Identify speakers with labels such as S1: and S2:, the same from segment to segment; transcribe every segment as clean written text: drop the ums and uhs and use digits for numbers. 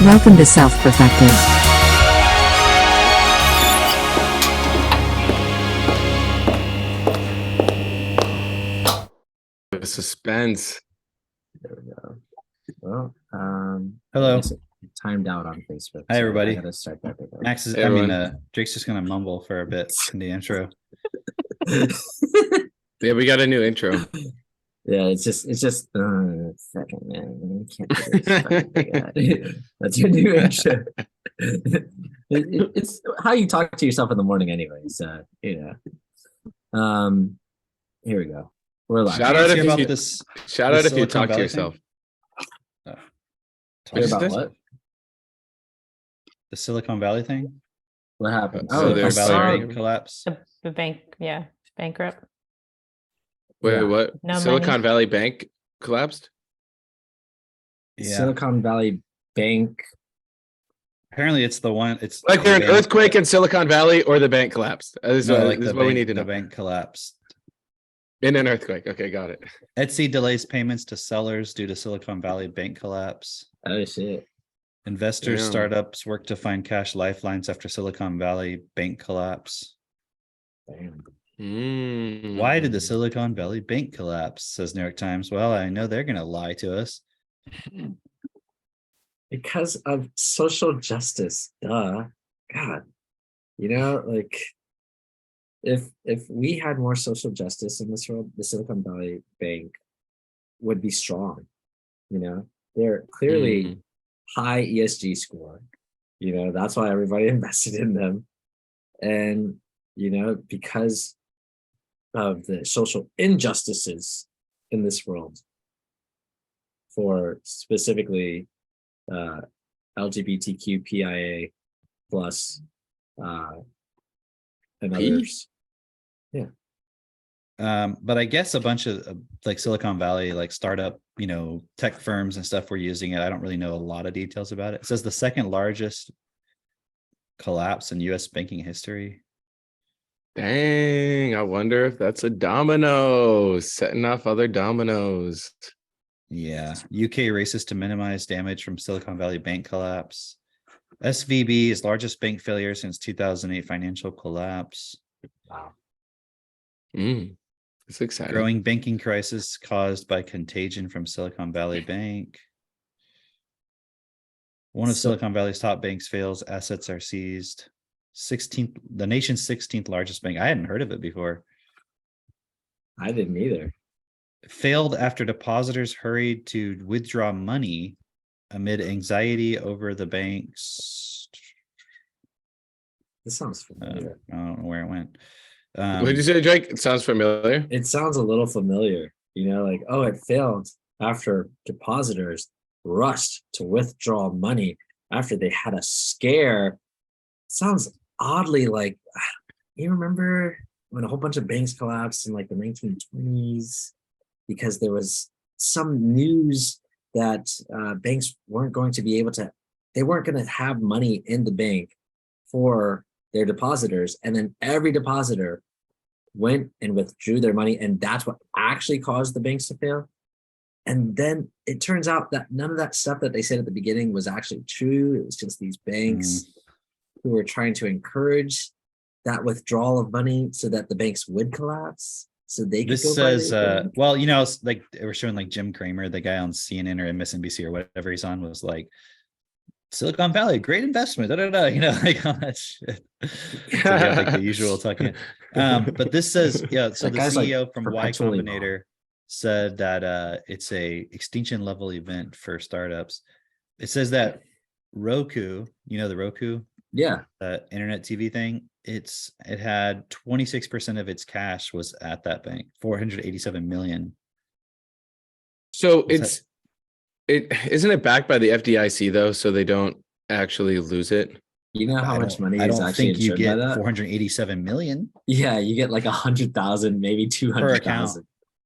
S1: Welcome to Self-Perfected.
S2: The suspense.
S3: There we go. Well,
S4: Hello.
S3: I guess it timed out on Facebook.
S4: Hi, everybody.
S3: I gotta start back again.
S4: Max is,
S2: Hey, everyone.
S4: Drake's just gonna mumble for a bit in the intro.
S2: Yeah, we got a new intro.
S3: Yeah, it's just second, man. You can't do this fucking thing. That's your new intro. It's how you talk to yourself in the morning, anyways. Here we go. We're live.
S2: Shout out
S4: Hear
S2: if
S4: about
S2: you
S4: this.
S2: shout
S4: the
S2: out if you
S4: Silicon
S2: talk to
S4: Valley
S2: yourself.
S4: thing?
S3: Hear
S2: What'd you
S3: about
S2: say?
S3: what?
S4: The Silicon Valley thing.
S3: What happened?
S2: So
S3: Oh,
S2: there's-
S3: I
S4: Silicon
S3: saw-
S4: Valley bank collapse.
S5: The bank, yeah, bankrupt.
S2: Wait,
S3: Yeah.
S2: what?
S5: No
S2: Silicon
S5: money.
S2: Valley Bank collapsed?
S4: Yeah.
S3: Silicon Valley Bank.
S4: Apparently, it's the one. It's
S2: Like there's an
S4: the bank-
S2: earthquake in Silicon Valley or the bank collapsed. This is
S4: No,
S2: what,
S4: like
S2: this
S4: the
S2: is what we
S4: bank,
S2: need to
S4: the
S2: know.
S4: bank collapsed.
S2: In an earthquake. Okay, got it.
S4: Etsy delays payments to sellers due to Silicon Valley bank collapse.
S3: Oh shit.
S4: Investors,
S2: Damn.
S4: startups work to find cash lifelines after Silicon Valley bank collapse.
S3: Damn.
S4: Why did the
S2: Mm.
S4: Silicon Valley bank collapse? Says New York Times. Well, I know they're gonna lie to us.
S3: Because of social justice. Duh. God. Like if we had more social justice in this world, the Silicon Valley Bank would be strong. They're clearly high ESG score. That's why everybody invested in them. And because of the social injustices in this world, for specifically LGBTQPIA plus and
S2: P?
S3: others.
S4: But I guess a bunch of like Silicon Valley, like startup, tech firms and stuff were using it. I don't really know a lot of details about it. It says the second largest collapse in US banking history.
S2: Dang, I wonder if that's a domino setting off other dominoes.
S4: Yeah. UK races to minimize damage from Silicon Valley bank collapse. SVB is largest bank failure since 2008 financial collapse.
S3: Wow.
S2: It's exciting.
S4: Growing banking crisis caused by contagion from Silicon Valley Bank. One of
S3: So-
S4: Silicon Valley's top banks fails, assets are seized. The nation's 16th largest bank. I hadn't heard of it before.
S3: I didn't either.
S4: Failed after depositors hurried to withdraw money amid anxiety over the bank's.
S3: This sounds familiar.
S4: I don't know where it went.
S2: What did you say, Drake? It sounds familiar.
S3: It sounds a little familiar. It failed after depositors rushed to withdraw money after they had a scare. Sounds oddly like, you remember when a whole bunch of banks collapsed in like the 1920s because there was some news that banks weren't going to be able to, they weren't going to have money in the bank for their depositors, and then every depositor went and withdrew their money, and that's what actually caused the banks to fail. And then it turns out that none of that stuff that they said at the beginning was actually true. It was just these banks who were trying to encourage that withdrawal of money so that the banks would collapse. So they could
S4: This
S3: go buy
S4: says,
S3: their bank.
S4: well, it's like they were showing like Jim Cramer, the guy on CNN or MSNBC or whatever he's on, was like, Silicon Valley, great investment, like all that shit. So you have like the usual talking. But this says, so
S3: That
S4: the
S3: guy's, like,
S4: CEO from Y
S3: perpetually
S4: Combinator said that it's a extinction level event for startups. It says that Roku, the Roku
S3: Yeah.
S4: internet TV thing, it had 26% of its cash was at that bank, 487 million.
S2: So
S4: What's
S2: isn't it backed by the FDIC though, so they don't actually lose it?
S3: You know how much money
S4: I
S3: is
S4: don't
S3: actually
S4: think you
S3: insured by
S4: get
S3: that?
S4: 487 million
S3: Yeah, you get like 100,000, maybe 200,000.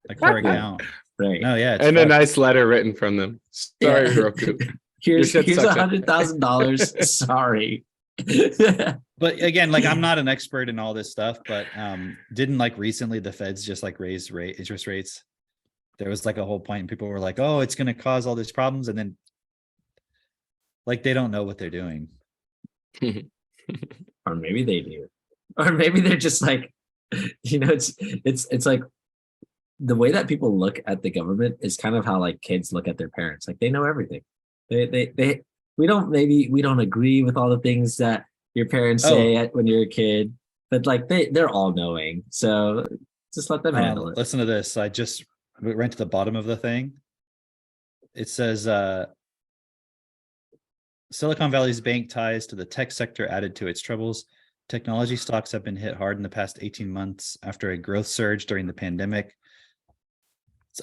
S4: like per
S3: Yeah.
S4: account.
S3: Right.
S4: No, yeah, it's
S2: And a
S4: fucked.
S2: nice letter written from them. Sorry,
S3: Yeah.
S2: Roku.
S3: Here's
S2: Your shit sucks.
S3: $100,000. Sorry.
S4: But again, like I'm not an expert in all this stuff, but didn't like recently the feds just like raise interest rates? There was like a whole point and people were like, oh, it's going to cause all these problems. And then Like they don't know what they're doing.
S3: Or maybe they do, or maybe they're just like, it's like the way that people look at the government is kind of how like kids look at their parents. Like they know everything. They we don't agree with all the things that your parents say when you're a kid, but like they're all knowing. So just let them handle it.
S4: Listen to this. I just went to the bottom of the thing. It says Silicon Valley's bank ties to the tech sector added to its troubles. Technology stocks have been hit hard in the past 18 months after a growth surge during the pandemic.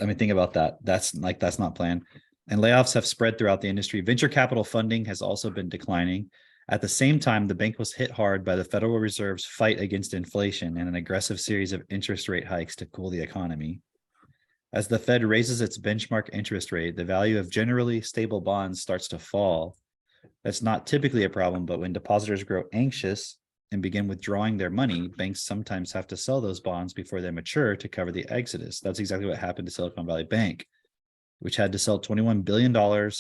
S4: I mean, think about that. That's not planned. And layoffs have spread throughout the industry. Venture capital funding has also been declining. At the same time, the bank was hit hard by the Federal Reserve's fight against inflation and an aggressive series of interest rate hikes to cool the economy. As the Fed raises its benchmark interest rate, the value of generally stable bonds starts to fall. That's not typically a problem, but when depositors grow anxious and begin withdrawing their money, banks sometimes have to sell those bonds before they mature to cover the exodus. That's exactly what happened to Silicon Valley Bank, which had to sell $21 billion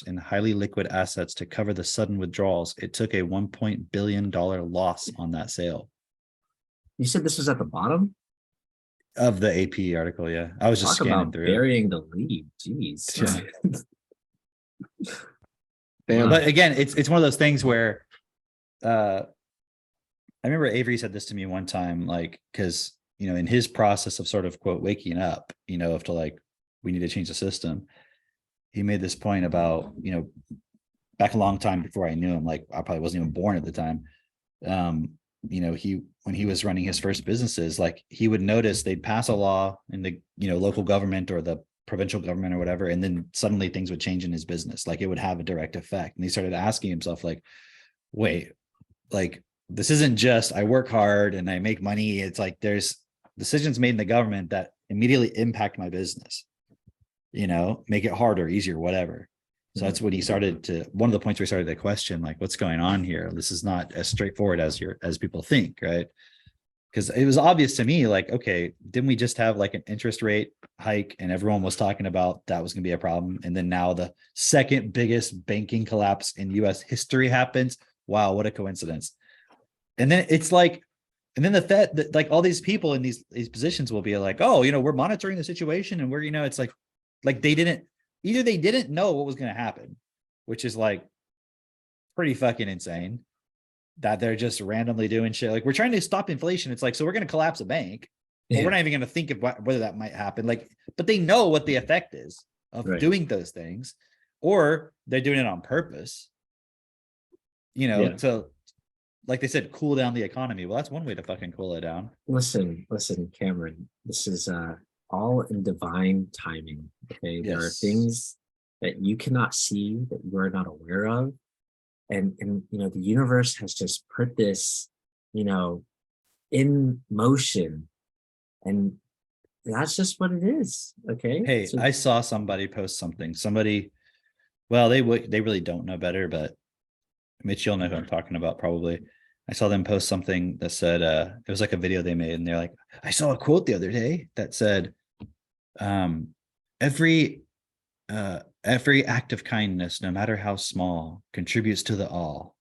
S4: in highly liquid assets to cover the sudden withdrawals. It took a $1 billion loss on that sale.
S3: You said this was at the bottom
S4: of the AP article. Yeah, I was just scanning through.
S3: Burying the lead. Jeez.
S4: Yeah. But again, it's one of those things where I remember Avery said this to me one time, like, because, in his process of sort of quote, waking up, of to like, we need to change the system. He made this point about, back a long time before I knew him, like I probably wasn't even born at the time. When he was running his first businesses, like he would notice they'd pass a law in the, local government or the provincial government or whatever, and then suddenly things would change in his business. Like it would have a direct effect. And he started asking himself, like, wait, like, this isn't just I work hard and I make money. It's like there's decisions made in the government that immediately impact my business, make it harder, easier, whatever. So that's what he started to, one of the points where he started to question, like, what's going on here? This is not as straightforward as people think, right? Because it was obvious to me, like, okay, didn't we just have like an interest rate hike and everyone was talking about that was going to be a problem? And then now the second biggest banking collapse in US history happens. Wow, what a coincidence. And then it's like, and then the Fed, like all these people in these positions will be like, oh, we're monitoring the situation and we're, it's like they didn't know what was going to happen, which is like pretty fucking insane that they're just randomly doing shit. Like we're trying to stop inflation. It's like, so we're going to collapse a bank, but we're not even going to think of whether that might happen. Like, but they know what the effect is of doing those things, or they're doing it on purpose, to, like they said, cool down the economy. Well, that's one way to fucking cool it down.
S3: Listen, Cameron, this is all in divine timing. Okay. There are things that you cannot see, that you are not aware of. And the universe has just put this, in motion. And that's just what it is. Okay.
S4: Hey, so I saw somebody post something. Well, they really don't know better, but Mitch, you'll know who I'm talking about probably. I saw them post something that said, it was like a video they made, and they're like, I saw a quote the other day that said, every act of kindness, no matter how small, contributes to the all.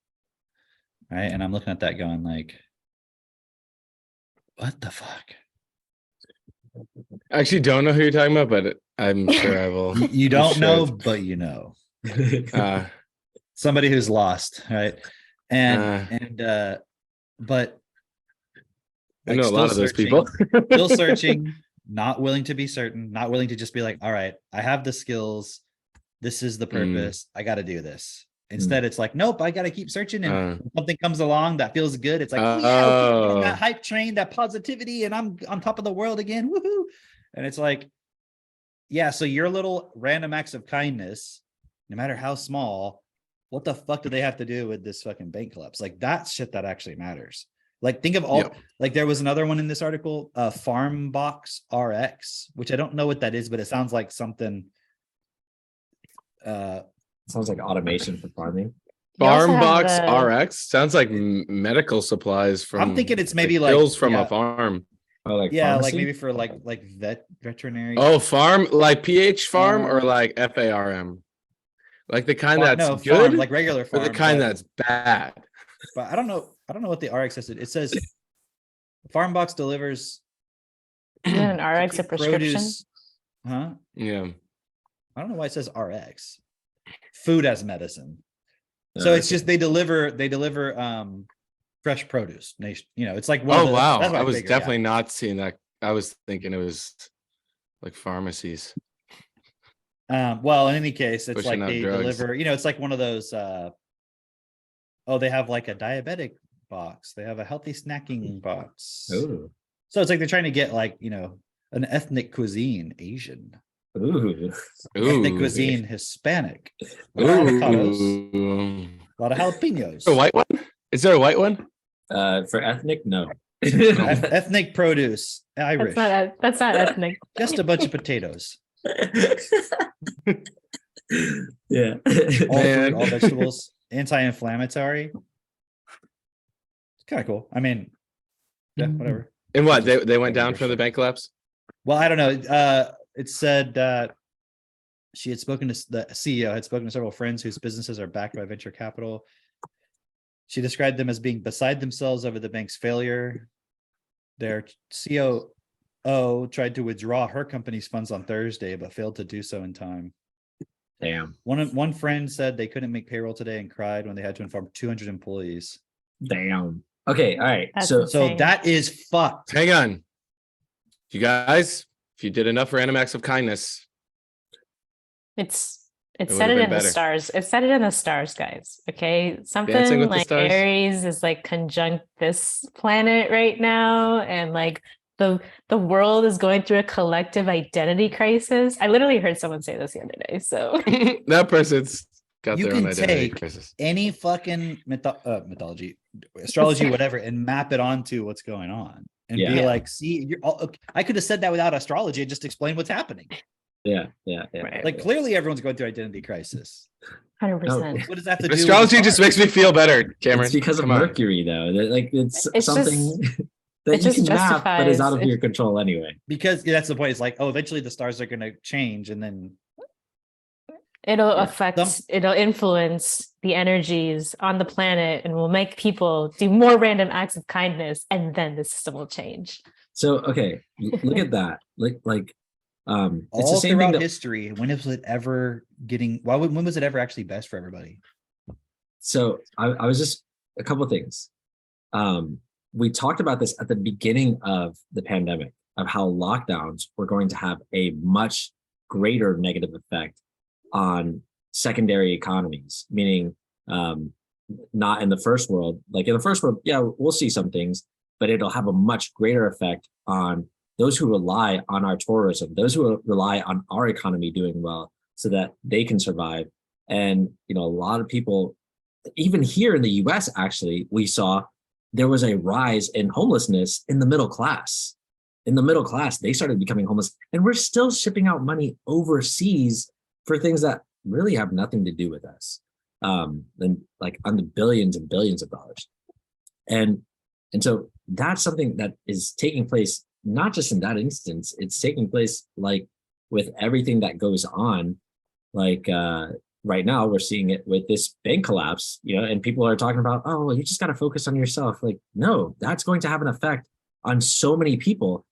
S4: Right. And I'm looking at that going like, what the fuck?
S2: I actually don't know who you're talking about, but I'm sure I will.
S4: You don't know, but somebody who's lost, right? But
S2: I know a lot of those people.
S4: Still searching, not willing to be certain, not willing to just be like, all right, I have the skills. This is the purpose. I got to do this. Instead, it's like, nope, I got to keep searching. And something comes along that feels good. It's like, that hype train, that positivity, and I'm on top of the world again. Woohoo. And it's like, yeah, so your little random acts of kindness, no matter how small, what the fuck do they have to do with this fucking bank collapse? Like that's shit that actually matters. Like think of all, like there was another one in this article, Farm Box RX, which I don't know what that is, but it sounds like something.
S3: Sounds like automation for farming.
S2: Farm Box RX sounds like medical supplies from.
S4: I'm thinking it's maybe like
S2: pills from a farm.
S3: Oh, like
S4: yeah,
S3: pharmacy?
S4: like maybe for like veterinary.
S2: Oh, farm, like PH farm or like FARM. Like the kind
S4: Farm-
S2: that's
S4: no,
S2: good,
S4: farm, like regular
S2: or
S4: farm.
S2: the kind
S4: but-
S2: that's bad.
S4: But I don't know what the RX says. It says Farm Box delivers
S5: Isn't an
S4: to
S5: RX a
S4: keep
S5: prescription?
S4: produce- Huh?
S2: Yeah.
S4: I don't know why it says RX. Food as medicine. So it's just they deliver fresh produce. It's like one of
S2: Oh
S4: the,
S2: wow.
S4: that's what
S2: I was
S4: figured, yeah.
S2: definitely not seeing that. I was thinking it was like pharmacies.
S4: Well, in any case, it's
S2: Pushing
S4: like
S2: out
S4: they
S2: drugs.
S4: deliver, it's like one of those they have like a diabetic box, they have a healthy snacking box.
S3: Ooh.
S4: So it's like they're trying to get like, an ethnic cuisine, Asian,
S3: Ooh.
S4: ethnic
S2: Ooh.
S4: cuisine, Hispanic, a lot of avocados,
S2: Ooh.
S4: a lot of jalapenos,
S2: A white one? Is there a white one?
S3: For ethnic, no.
S4: ethnic produce, Irish,
S5: That's not ethnic.
S4: just a bunch of potatoes,
S3: Yeah.
S4: all
S2: Man.
S4: fruit, all vegetables, anti-inflammatory. It's kind of cool. I mean, yeah, whatever.
S2: And what?
S4: Just
S2: They went down
S4: regular
S2: from the
S4: shit.
S2: bank collapse?
S4: Well, I don't know. It said that she had spoken to the CEO had spoken to several friends whose businesses are backed by venture capital. She described them as being beside themselves over the bank's failure. Their COO tried to withdraw her company's funds on Thursday, but failed to do so in time.
S3: Damn.
S4: One friend said they couldn't make payroll today and cried when they had to inform 200 employees.
S3: Damn. Okay. All right.
S5: That's
S3: So
S4: So
S5: Insane.
S4: that is fucked.
S2: Hang on. You guys, if you did enough random acts of kindness,
S5: It
S2: It
S5: said
S2: would've
S5: it
S2: been
S5: in the
S2: better.
S5: stars. It said it in the stars, guys. Okay. Something
S2: with the
S5: like
S2: stars?
S5: Aries is like conjunct this planet right now. And like the world is going through a collective identity crisis. I literally heard someone say this the other day. So
S2: that person's got
S4: You
S2: their own
S4: can
S2: identity
S4: take
S2: crisis.
S4: any fucking mythology, astrology, whatever, and map it onto what's going on and be
S3: Yeah.
S4: like, see, I could have said that without astrology and just explain what's happening.
S3: yeah.
S5: Right.
S4: Like clearly everyone's going through identity crisis.
S5: 100%.
S4: What does that have to do
S2: Astrology
S4: with
S2: just makes me feel better, Cameron.
S3: It's because of
S2: Come on.
S3: Mercury, though. Like it's
S5: It's
S3: something
S5: just-
S3: that
S5: it
S3: you
S5: just
S3: can map, but is out of
S5: justifies-
S3: your control anyway.
S4: because that's the point. It's like, oh, eventually the stars are going to change, and then
S5: It'll
S3: Yeah.
S5: affect, it'll influence the energies on the planet and will make people do more random acts of kindness, and then the system will change.
S3: So okay, look at that. Like it's the
S4: all
S3: same thing
S4: throughout
S3: that
S4: history, when was it ever getting? When was it ever actually best for everybody?
S3: so I was just a couple of things. We talked about this at the beginning of the pandemic of how lockdowns were going to have a much greater negative effect on secondary economies, meaning not in the first world. Like in the first world, yeah, we'll see some things, but it'll have a much greater effect on those who rely on our tourism, those who rely on our economy doing well so that they can survive. And, a lot of people, even here in the US, actually, we saw there was a rise in homelessness in the middle class. In the middle class, they started becoming homeless, and we're still shipping out money overseas for things that really have nothing to do with us. And like on the billions and billions of dollars. And so that's something that is taking place, not just in that instance, it's taking place like with everything that goes on. Like right now we're seeing it with this bank collapse, and people are talking about, oh, well, you just got to focus on yourself. Like, no, that's going to have an effect on so many people.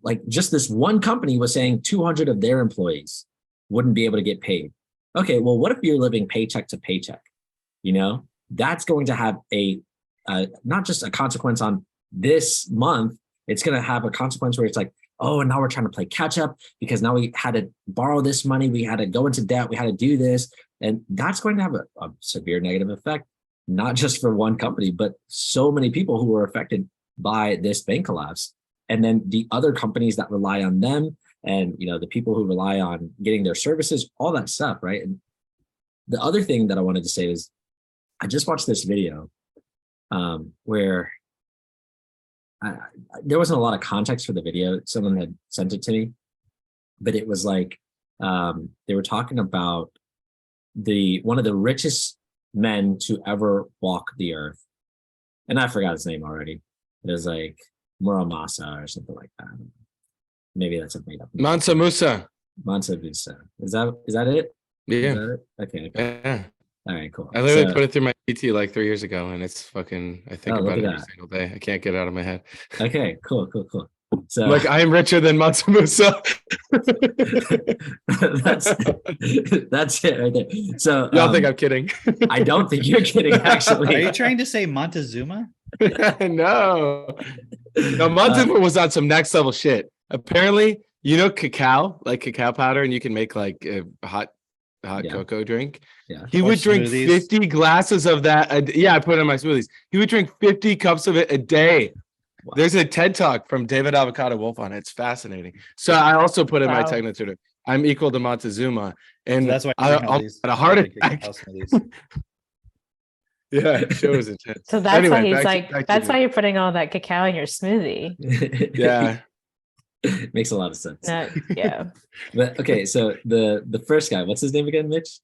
S3: Like just this one company was saying 200 of their employees wouldn't be able to get paid. Okay, well, what if you're living paycheck to paycheck? That's going to have a not just a consequence on this month. It's going to have a consequence where it's like, oh, and now we're trying to play catch up because now we had to borrow this money. We had to go into debt. We had to do this. And that's going to have a severe negative effect, not just for one company, but so many people who were affected by this bank collapse. And then the other companies that rely on them and, the people who rely on getting their services, all that stuff, right? And the other thing that I wanted to say is I just watched this video where there wasn't a lot of context for the video. Someone had sent it to me, but it was like they were talking about one of the richest men to ever walk the earth, and I forgot his name already. It was like Muramasa or something like that. Maybe that's a made up name.
S2: Mansa Musa.
S3: Mansa Musa. Is that it? Is
S2: Yeah.
S3: that it? Okay.
S2: Yeah.
S3: All right, cool.
S2: I literally
S3: So,
S2: put it through my PT like 3 years ago, and it's fucking. I think
S3: oh, look
S2: about
S3: at
S2: it every
S3: that.
S2: single day. I can't get it out of my head.
S3: Okay, cool. So
S2: Like I am richer than Mansa Musa.
S3: that's that's it right there. So
S2: Y'all think I'm kidding?
S3: I don't think you're kidding, actually.
S4: Are you trying to say Montezuma?
S2: No. No, Montezuma was on some next level shit. Apparently, cacao, like cacao powder, and you can make like a hot
S3: Yeah.
S2: cocoa drink.
S3: Yeah.
S2: He
S4: Or
S2: would drink
S4: smoothies.
S2: 50 glasses of that. Yeah, I put it in my smoothies. He would drink 50 cups of it a day.
S3: Wow.
S2: There's a TED talk from David Avocado Wolf on it. It's fascinating. So I also put in my
S5: Wow.
S2: technical. I'm equal to Montezuma, and
S4: So that's why
S2: I,
S4: you're drinking all
S2: I'll
S4: these
S2: had a heart
S4: like,
S2: attack.
S4: cacao smoothies.
S2: Yeah, show was intense.
S5: So that's why he's
S2: back to
S5: that's
S2: you.
S5: why you're putting all that cacao in your smoothie.
S2: Yeah.
S3: Makes a lot of sense.
S5: Yeah.
S3: But okay, so the first guy, what's his name again, Mitch?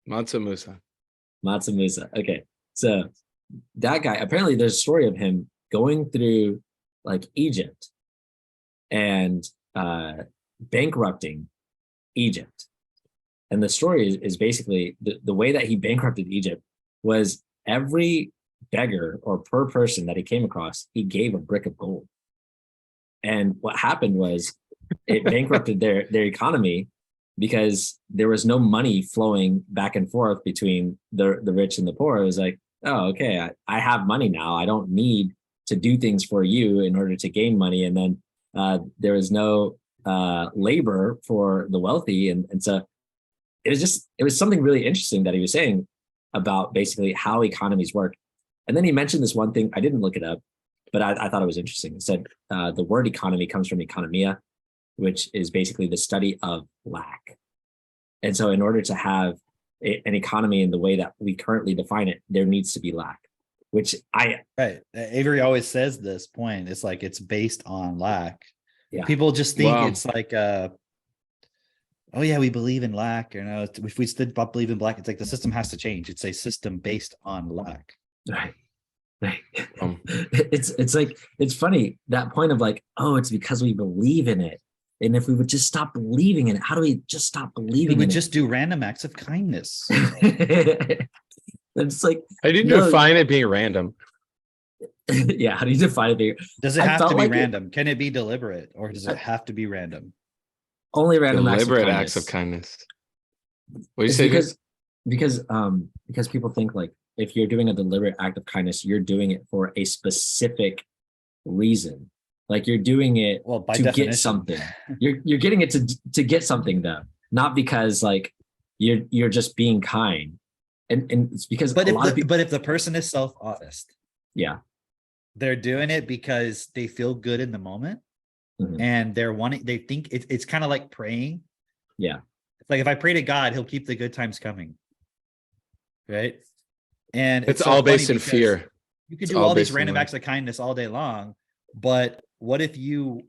S2: Mansa Musa.
S3: Matsu Musa. Okay, so that guy, apparently there's a story of him going through like Egypt and bankrupting Egypt. And the story is basically the way that he bankrupted Egypt was every beggar or per person that he came across, he gave a brick of gold. And what happened was it bankrupted their economy because there was no money flowing back and forth between the rich and the poor. It was like, oh, okay, I have money now. I don't need to do things for you in order to gain money. And then there was no labor for the wealthy. And so it was something really interesting that he was saying about basically how economies work. And then he mentioned this one thing, I didn't look it up, but I thought it was interesting. He said the word economy comes from economia, which is basically the study of lack. And so in order to have an economy in the way that we currently define it, there needs to be lack, which
S4: Right. Avery always says this point. It's like it's based on lack.
S3: Yeah.
S4: People just think
S2: Wow.
S4: it's like oh yeah, we believe in lack, or no, if we still believe in black, it's like the system has to change. It's a system based on lack.
S3: Right. It's like, it's funny, that point of like, oh, it's because we believe in it. And if we would just stop believing in it, how do we just stop
S4: We
S3: believing
S4: would
S3: in
S4: just do random acts of kindness.
S3: it? It's like,
S2: I didn't
S3: No.
S2: define it being random.
S3: yeah, how do you define it?
S4: Does it
S3: I
S4: have to
S3: felt
S4: be
S3: like it-
S4: random? Can it be deliberate, or does it have to be random?
S3: Only random
S2: Deliberate
S3: acts
S2: acts of kindness. What do you
S3: It's
S2: say? Dude?
S3: because people think like if you're doing a deliberate act of kindness, you're doing it for a specific reason. Like you're doing it
S4: Well, by
S3: to
S4: definition.
S3: get something. You're getting it to get something though, not because like you're just being kind. And it's because
S4: But
S3: a lot of people,
S4: but if the person is self-honest,
S3: yeah,
S4: they're doing it because they feel good in the moment,
S3: Mhm.
S4: and they think it's kind of like praying.
S3: Yeah.
S4: It's like if I pray to God, he'll keep the good times coming. Right. And
S2: It's
S4: so
S2: all
S4: funny
S2: based in
S4: because
S2: fear.
S4: You could
S2: It's
S4: do
S2: all
S4: all these
S2: based in
S4: random
S2: love.
S4: acts of kindness all day long, but what if you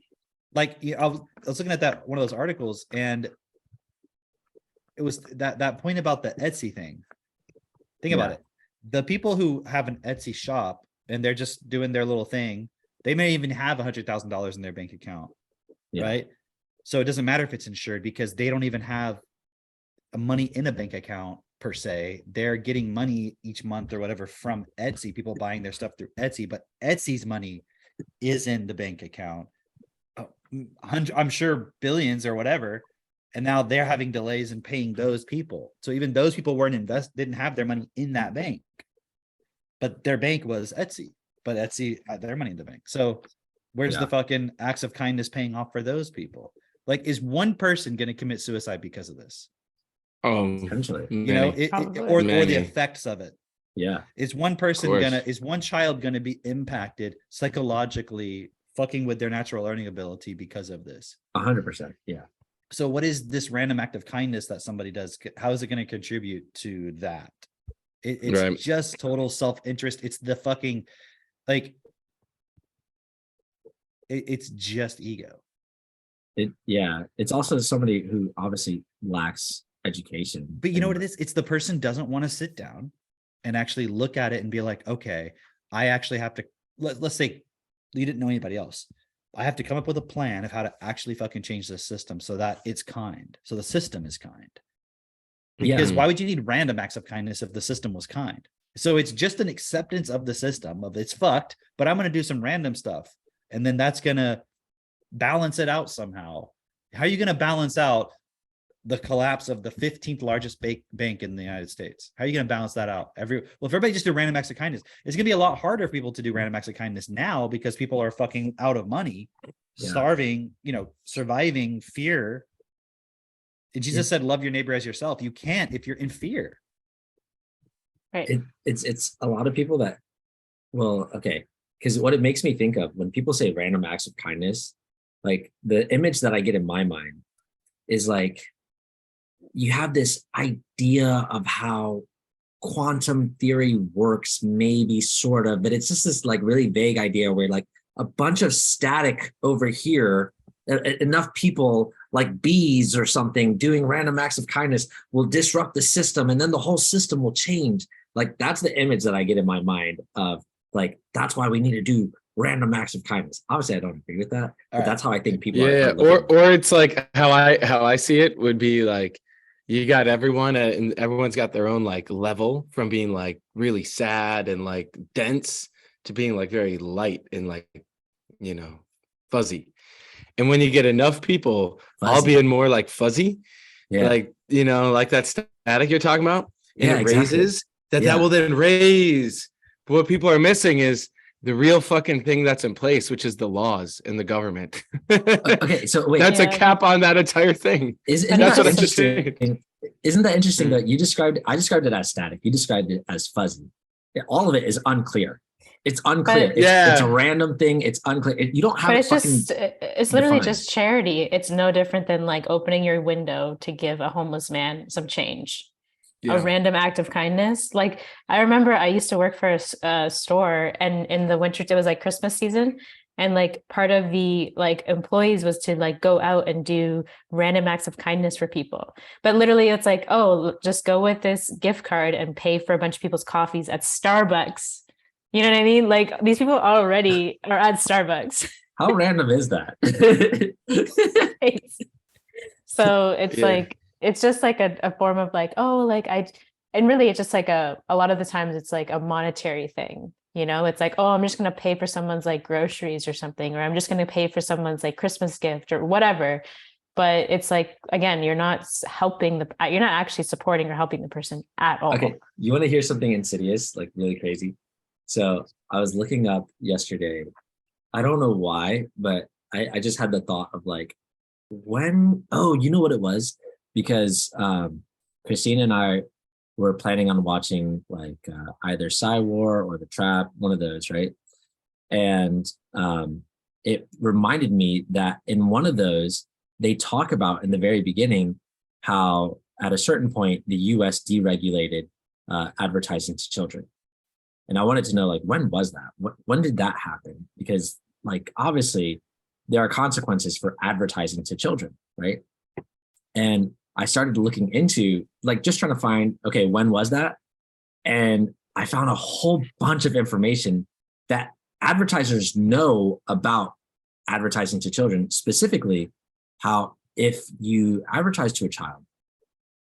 S4: like, I was looking at that one of those articles, and it was that point about the Etsy thing. Think about
S3: Yeah.
S4: it. The people who have an Etsy shop and they're just doing their little thing, they may even have $100,000 in their bank account,
S3: Yeah.
S4: right? So it doesn't matter if it's insured because they don't even have money in a bank account per se. They're getting money each month or whatever from Etsy, people buying their stuff through Etsy, but Etsy's money is in the bank account. I'm sure billions or whatever. And now they're having delays in paying those people. So even those people didn't have their money in that bank, but their bank was Etsy, but Etsy had their money in the bank. So where's
S3: Yeah.
S4: the fucking acts of kindness paying off for those people? Like, is one person going to commit suicide because of this?
S3: Potentially.
S4: You know,
S5: Probably.
S4: or the
S2: Many.
S4: effects of it.
S3: Yeah.
S4: Is one person
S2: course.
S4: is one child gonna be impacted psychologically, fucking with their natural learning ability because of this?
S3: 100%. Yeah.
S4: So what is this random act of kindness that somebody does? How is it going to contribute to that? It's
S2: Right.
S4: just total self-interest. It's the fucking like it's just ego.
S3: It's also somebody who obviously lacks education.
S4: But you know what it is? It's the person doesn't want to sit down and actually look at it and be like, okay, I actually have to, let's say you didn't know anybody else. I have to come up with a plan of how to actually fucking change this system so that it's kind. So the system is kind. Because
S2: Mhm.
S4: why would you need random acts of kindness if the system was kind? So it's just an acceptance of the system of it's fucked, but I'm going to do some random stuff. And then that's going to balance it out somehow. How are you going to balance out the collapse of the 15th largest bank in the United States? How are you going to balance that out? If everybody just do random acts of kindness, it's going to be a lot harder for people to do random acts of kindness now because people are fucking out of money, starving, surviving fear. And Jesus said, love your neighbor as yourself. You can't if you're in fear.
S5: Right.
S3: It's a lot of people that, well, okay, because what it makes me think of when people say random acts of kindness, like the image that I get in my mind is like, you have this idea of how quantum theory works, maybe sort of, but it's just this like really vague idea where like a bunch of static over here, enough people like bees or something doing random acts of kindness will disrupt the system, and then the whole system will change. Like that's the image that I get in my mind of like, that's why we need to do random acts of kindness. Obviously, I don't agree with that, but that's how I think people
S2: Yeah,
S3: are
S2: or it's like how I see it would be like you got everyone and everyone's got their own like level from being like really sad and like dense to being like very light and like fuzzy. And when you get enough people all
S3: fuzzy.
S2: being more like fuzzy,
S3: Yeah.
S2: like like that static you're talking about, and
S3: Yeah,
S2: it
S3: exactly.
S2: raises that will then raise. But what people are missing is the real fucking thing that's in place, which is the laws and the government.
S3: Okay, so wait,
S2: That's a cap on that entire thing.
S3: isn't
S2: That's
S3: that
S2: what I'm
S3: interesting?
S2: saying.
S3: Isn't that interesting that I described it as static. You described it as fuzzy. Yeah, all of it is unclear. It's unclear.
S5: But-
S3: It's a random thing. It's unclear. You don't have
S5: But
S3: it
S5: it's
S3: fucking
S5: just, it's literally
S3: defined.
S5: just charity. It's no different than like opening your window to give a homeless man some change. A
S2: Yeah.
S5: random act of kindness. Like I remember I used to work for a store, and in the winter, it was like Christmas season. And like part of the like employees was to like go out and do random acts of kindness for people. But literally it's like, oh, just go with this gift card and pay for a bunch of people's coffees at Starbucks. You know what I mean? Like these people already are at Starbucks.
S3: How random is that?
S5: So it's
S2: Yeah.
S5: like it's just like a form of like, oh, like and really it's just like a lot of the times it's like a monetary thing. It's like, oh, I'm just going to pay for someone's like groceries or something, or I'm just going to pay for someone's like Christmas gift or whatever. But it's like, again, you're not you're not actually supporting or helping the person at all.
S3: Okay, you want to hear something insidious, like really crazy? So I was looking up yesterday. I don't know why, but I just had the thought of like, you know what it was? Because Christina and I were planning on watching like either Psy War or The Trap, one of those, right? And it reminded me that in one of those, they talk about in the very beginning how at a certain point, the US deregulated advertising to children. And I wanted to know, like, when was that? When did that happen? Because like, obviously there are consequences for advertising to children, right? And I started looking into like just trying to find, okay, when was that? And I found a whole bunch of information that advertisers know about advertising to children, specifically how if you advertise to a child,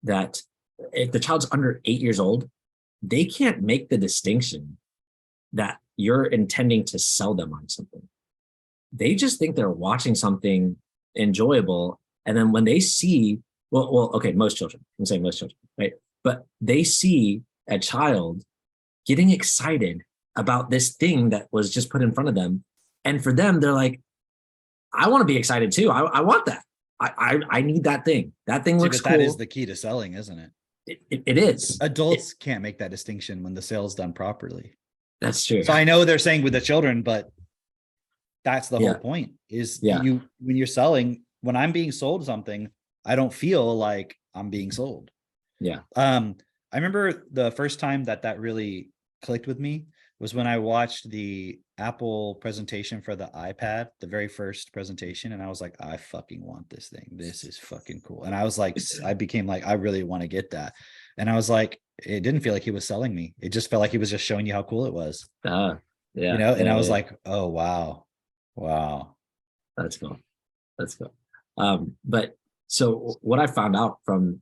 S3: that if the child's under 8 years old, they can't make the distinction that you're intending to sell them on something. They just think they're watching something enjoyable. And then when they see, okay, most children, I'm saying most children, right? But they see a child getting excited about this thing that was just put in front of them. And for them, they're like, I want to be excited too. I want that. I need that thing. That thing looks cool.
S4: That is the key to selling, isn't it?
S3: It is.
S4: Adults can't make that distinction when the sale's done properly.
S3: That's true.
S4: So I know they're saying with the children, but that's the whole point is when you're selling, when I'm being sold something, I don't feel like I'm being sold.
S3: Yeah.
S4: I remember the first time that really clicked with me was when I watched the Apple presentation for the iPad, the very first presentation. And I was like, I fucking want this thing. This is fucking cool. And I was like, I became like, I really want to get that. And I was like, it didn't feel like he was selling me. It just felt like he was just showing you how cool it was.
S3: Yeah.
S4: And I was like, oh, wow.
S3: That's cool. But so what I found out from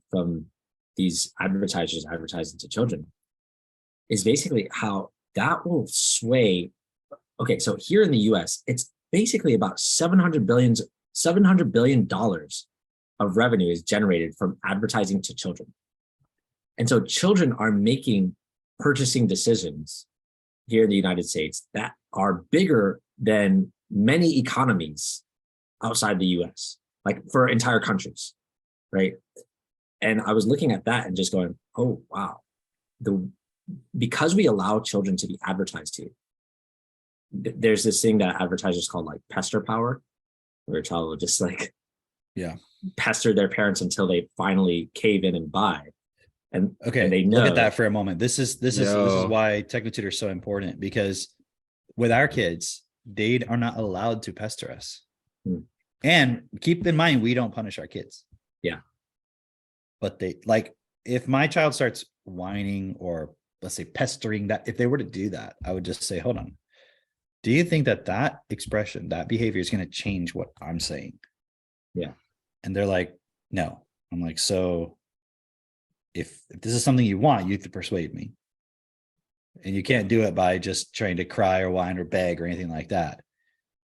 S3: these advertisers advertising to children is basically how that will sway. Okay, so here in the US, it's basically about $700 billion of revenue is generated from advertising to children. And so children are making purchasing decisions here in the United States that are bigger than many economies outside the US, like for entire countries, right? And I was looking at that and just going, oh, wow. Because we allow children to be advertised to, there's this thing that advertisers call like pester power, where a child will just like pester their parents until they finally cave in and buy. And
S4: okay,
S3: and they know.
S4: Look at that for a moment. This is why TechnoTutor is so important, because with our kids, they are not allowed to pester us. And keep in mind, we don't punish our kids.
S3: Yeah.
S4: But they, like, if my child starts whining or let's say pestering, that if they were to do that, I would just say, hold on. Do you think that expression, that behavior is going to change what I'm saying?
S3: Yeah.
S4: And they're like, no. I'm like, so if this is something you want, you have to persuade me. And you can't do it by just trying to cry or whine or beg or anything like that.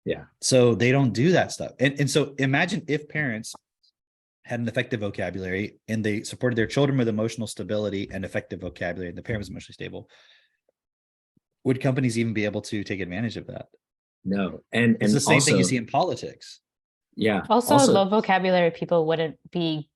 S3: Yeah.
S4: So they don't do that stuff. And so imagine if parents had an effective vocabulary and they supported their children with emotional stability and effective vocabulary, and the parent was emotionally stable. Would companies even be able to take advantage of that?
S3: No. And
S4: it's the same
S3: also,
S4: thing you see in politics.
S3: Yeah.
S5: Also, low vocabulary people wouldn't be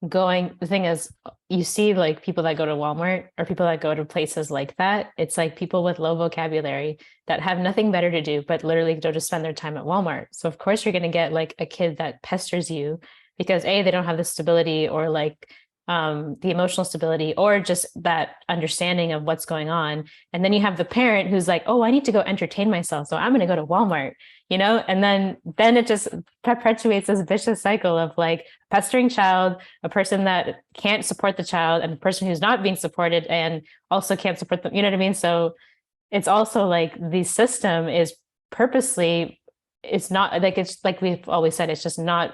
S5: going. The thing is, you see like people that go to Walmart or people that go to places like that. It's like people with low vocabulary that have nothing better to do, but literally don't just spend their time at Walmart. So of course you're going to get like a kid that pesters you because A, they don't have the stability or like the emotional stability or just that understanding of what's going on. And then you have the parent who's like, oh, I need to go entertain myself, so I'm going to go to Walmart, you know, and then it just perpetuates this vicious cycle of like pestering child, a person that can't support the child, and a person who's not being supported and also can't support them, you know what I mean? So it's also like the system is purposely, it's not like, it's like we've always said, it's just not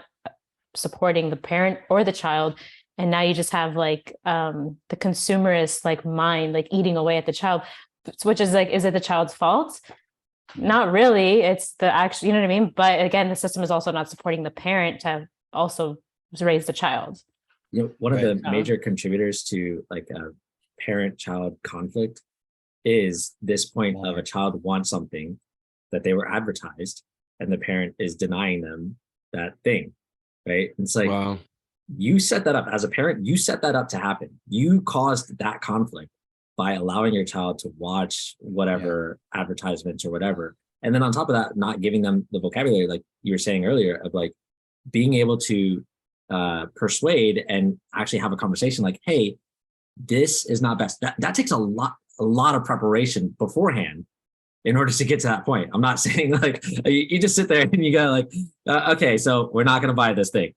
S5: supporting the parent or the child. And now you just have like the consumerist like mind like eating away at the child, which is like, is it the child's fault? Not really. It's the actual, you know what I mean? But again, the system is also not supporting the parent to also raise the child.
S3: You know, one of the major contributors to like a parent-child conflict is this point of a child wants something that they were advertised and the parent is denying them that thing, right? It's like, wow. You set that up as a parent, you set that up to happen. You caused that conflict by allowing your child to watch whatever advertisements or whatever. And then on top of that, not giving them the vocabulary, like you were saying earlier, of like being able to persuade and actually have a conversation like, hey, this is not best. That takes a lot of preparation beforehand in order to get to that point. I'm not saying like, you just sit there and you go like, okay, so we're not going to buy this thing.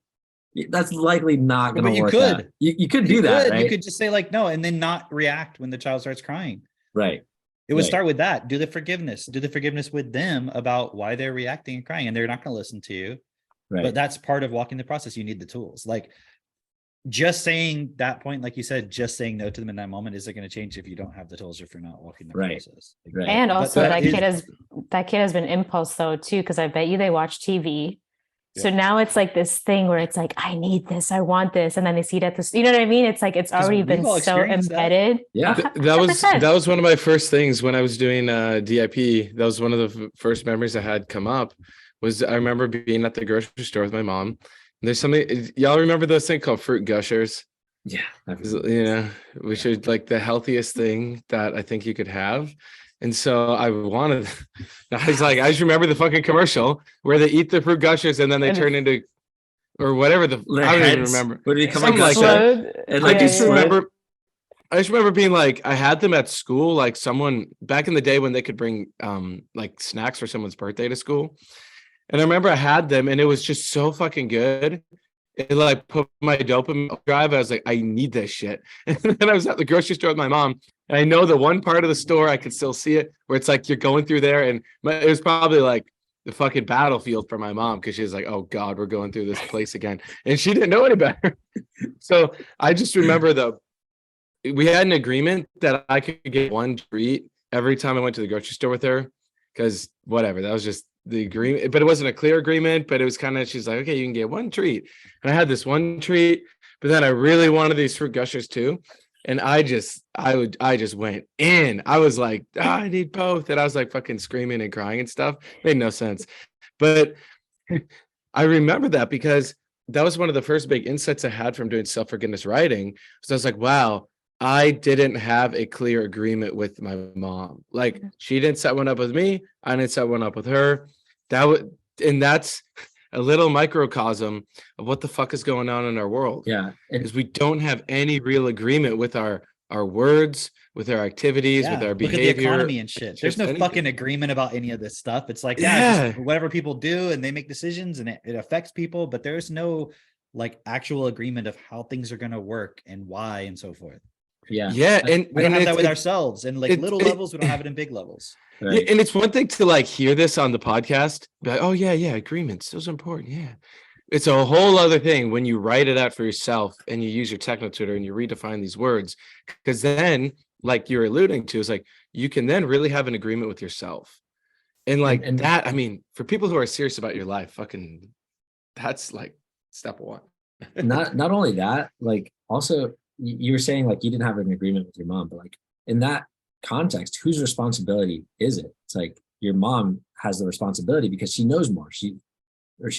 S3: That's likely not going to work out. You could do that, right?
S4: You could just say like, no, and then not react when the child starts crying.
S3: Right.
S4: It would start with that. Do the forgiveness with them about why they're reacting and crying, and they're not going to listen to you. Right. But that's part of walking the process. You need the tools. Like just saying that point, like you said, just saying no to them in that moment isn't going to change if you don't have the tools or if you're not walking the process.
S3: Right.
S5: And also that kid has been impulse though too, because I bet you they watch TV. So now it's like this thing where it's like, I need this, I want this. And then they see it at this, you know what I mean? It's like, it's already been so embedded.
S3: Yeah.
S2: That was one of my first things when I was doing DIP. That was one of the first memories I had come up was I remember being at the grocery store with my mom. And there's something, y'all remember those things called fruit gushers?
S3: Yeah.
S2: You know, which is like the healthiest thing that I think you could have. And so I wanted, I was like, I just remember the fucking commercial where they eat the fruit gushers and then they turn into, or whatever I don't even remember.
S3: What do you come
S2: like that? And I just remember being like, I had them at school, like someone back in the day when they could bring like snacks for someone's birthday to school. And I remember I had them and it was just so fucking good. It like put my dopamine drive. I was like, I need this shit. And then I was at the grocery store with my mom. And I know the one part of the store I could still see it where it's like you're going through there, and it was probably like the fucking battlefield for my mom because she was like, oh God, we're going through this place again. And she didn't know any better. So I just remember we had an agreement that I could get one treat every time I went to the grocery store with her. Because whatever, that was just the agreement, but it wasn't a clear agreement, but it was kind of, she's like, okay, you can get one treat. And I had this one treat, but then I really wanted these fruit gushers too. And I just went in. I was like, I need both. And I was like fucking screaming and crying and stuff. Made no sense. But I remember that because that was one of the first big insights I had from doing self-forgiveness writing. So I was like, wow, I didn't have a clear agreement with my mom. Like she didn't set one up with me. I didn't set one up with her. That's a little microcosm of what the fuck is going on in our world.
S3: Yeah.
S2: Is we don't have any real agreement with our words, with our activities, with our behavior.
S4: Look at the economy and shit. There's no
S2: anything.
S4: Fucking agreement about any of this stuff. It's like,
S2: yeah,
S4: just whatever people do and they make decisions and it affects people, but there's no like actual agreement of how things are going to work and why and so forth.
S3: Yeah.
S2: And
S4: we don't have that with ourselves, and like little levels, we don't have it in big levels.
S3: Right.
S2: And it's one thing to like hear this on the podcast, but oh yeah, agreements, those are important. Yeah. It's a whole other thing when you write it out for yourself and you use your techno tutor and you redefine these words, because then, like you're alluding to, is like you can then really have an agreement with yourself. And like and that, I mean, for people who are serious about your life, fucking that's like step one.
S3: not only that, like also you were saying like you didn't have an agreement with your mom, but like in that context, whose responsibility is it? It's like your mom has the responsibility because she knows more. She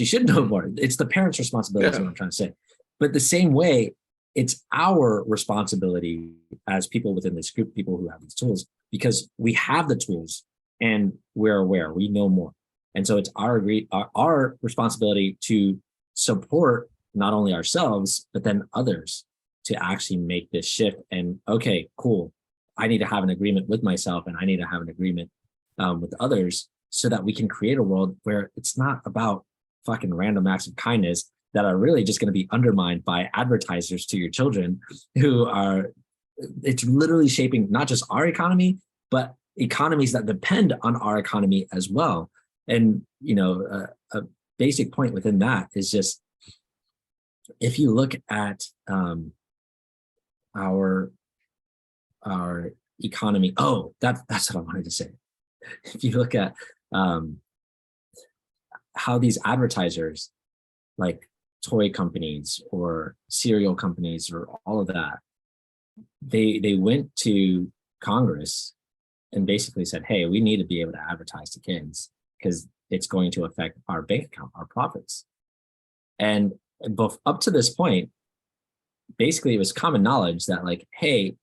S3: should know more. It's the parent's responsibility, is what I'm trying to say. But the same way, it's our responsibility as people within this group, people who have these tools, because we have the tools and we're aware, we know more. And so it's our responsibility to support not only ourselves, but then others to actually make this shift. And okay, cool. I need to have an agreement with myself and I need to have an agreement with others so that we can create a world where it's not about fucking random acts of kindness that are really just going to be undermined by advertisers to your children who are, it's literally shaping not just our economy, but economies that depend on our economy as well. And, you know, a basic point within that is just, if you look at our economy, that's what I wanted to say. If you look at how these advertisers like toy companies or cereal companies or all of that, they went to Congress and basically said, hey, we need to be able to advertise to kids because it's going to affect our bank account, our profits. And both up to this point, basically it was common knowledge that like, hey,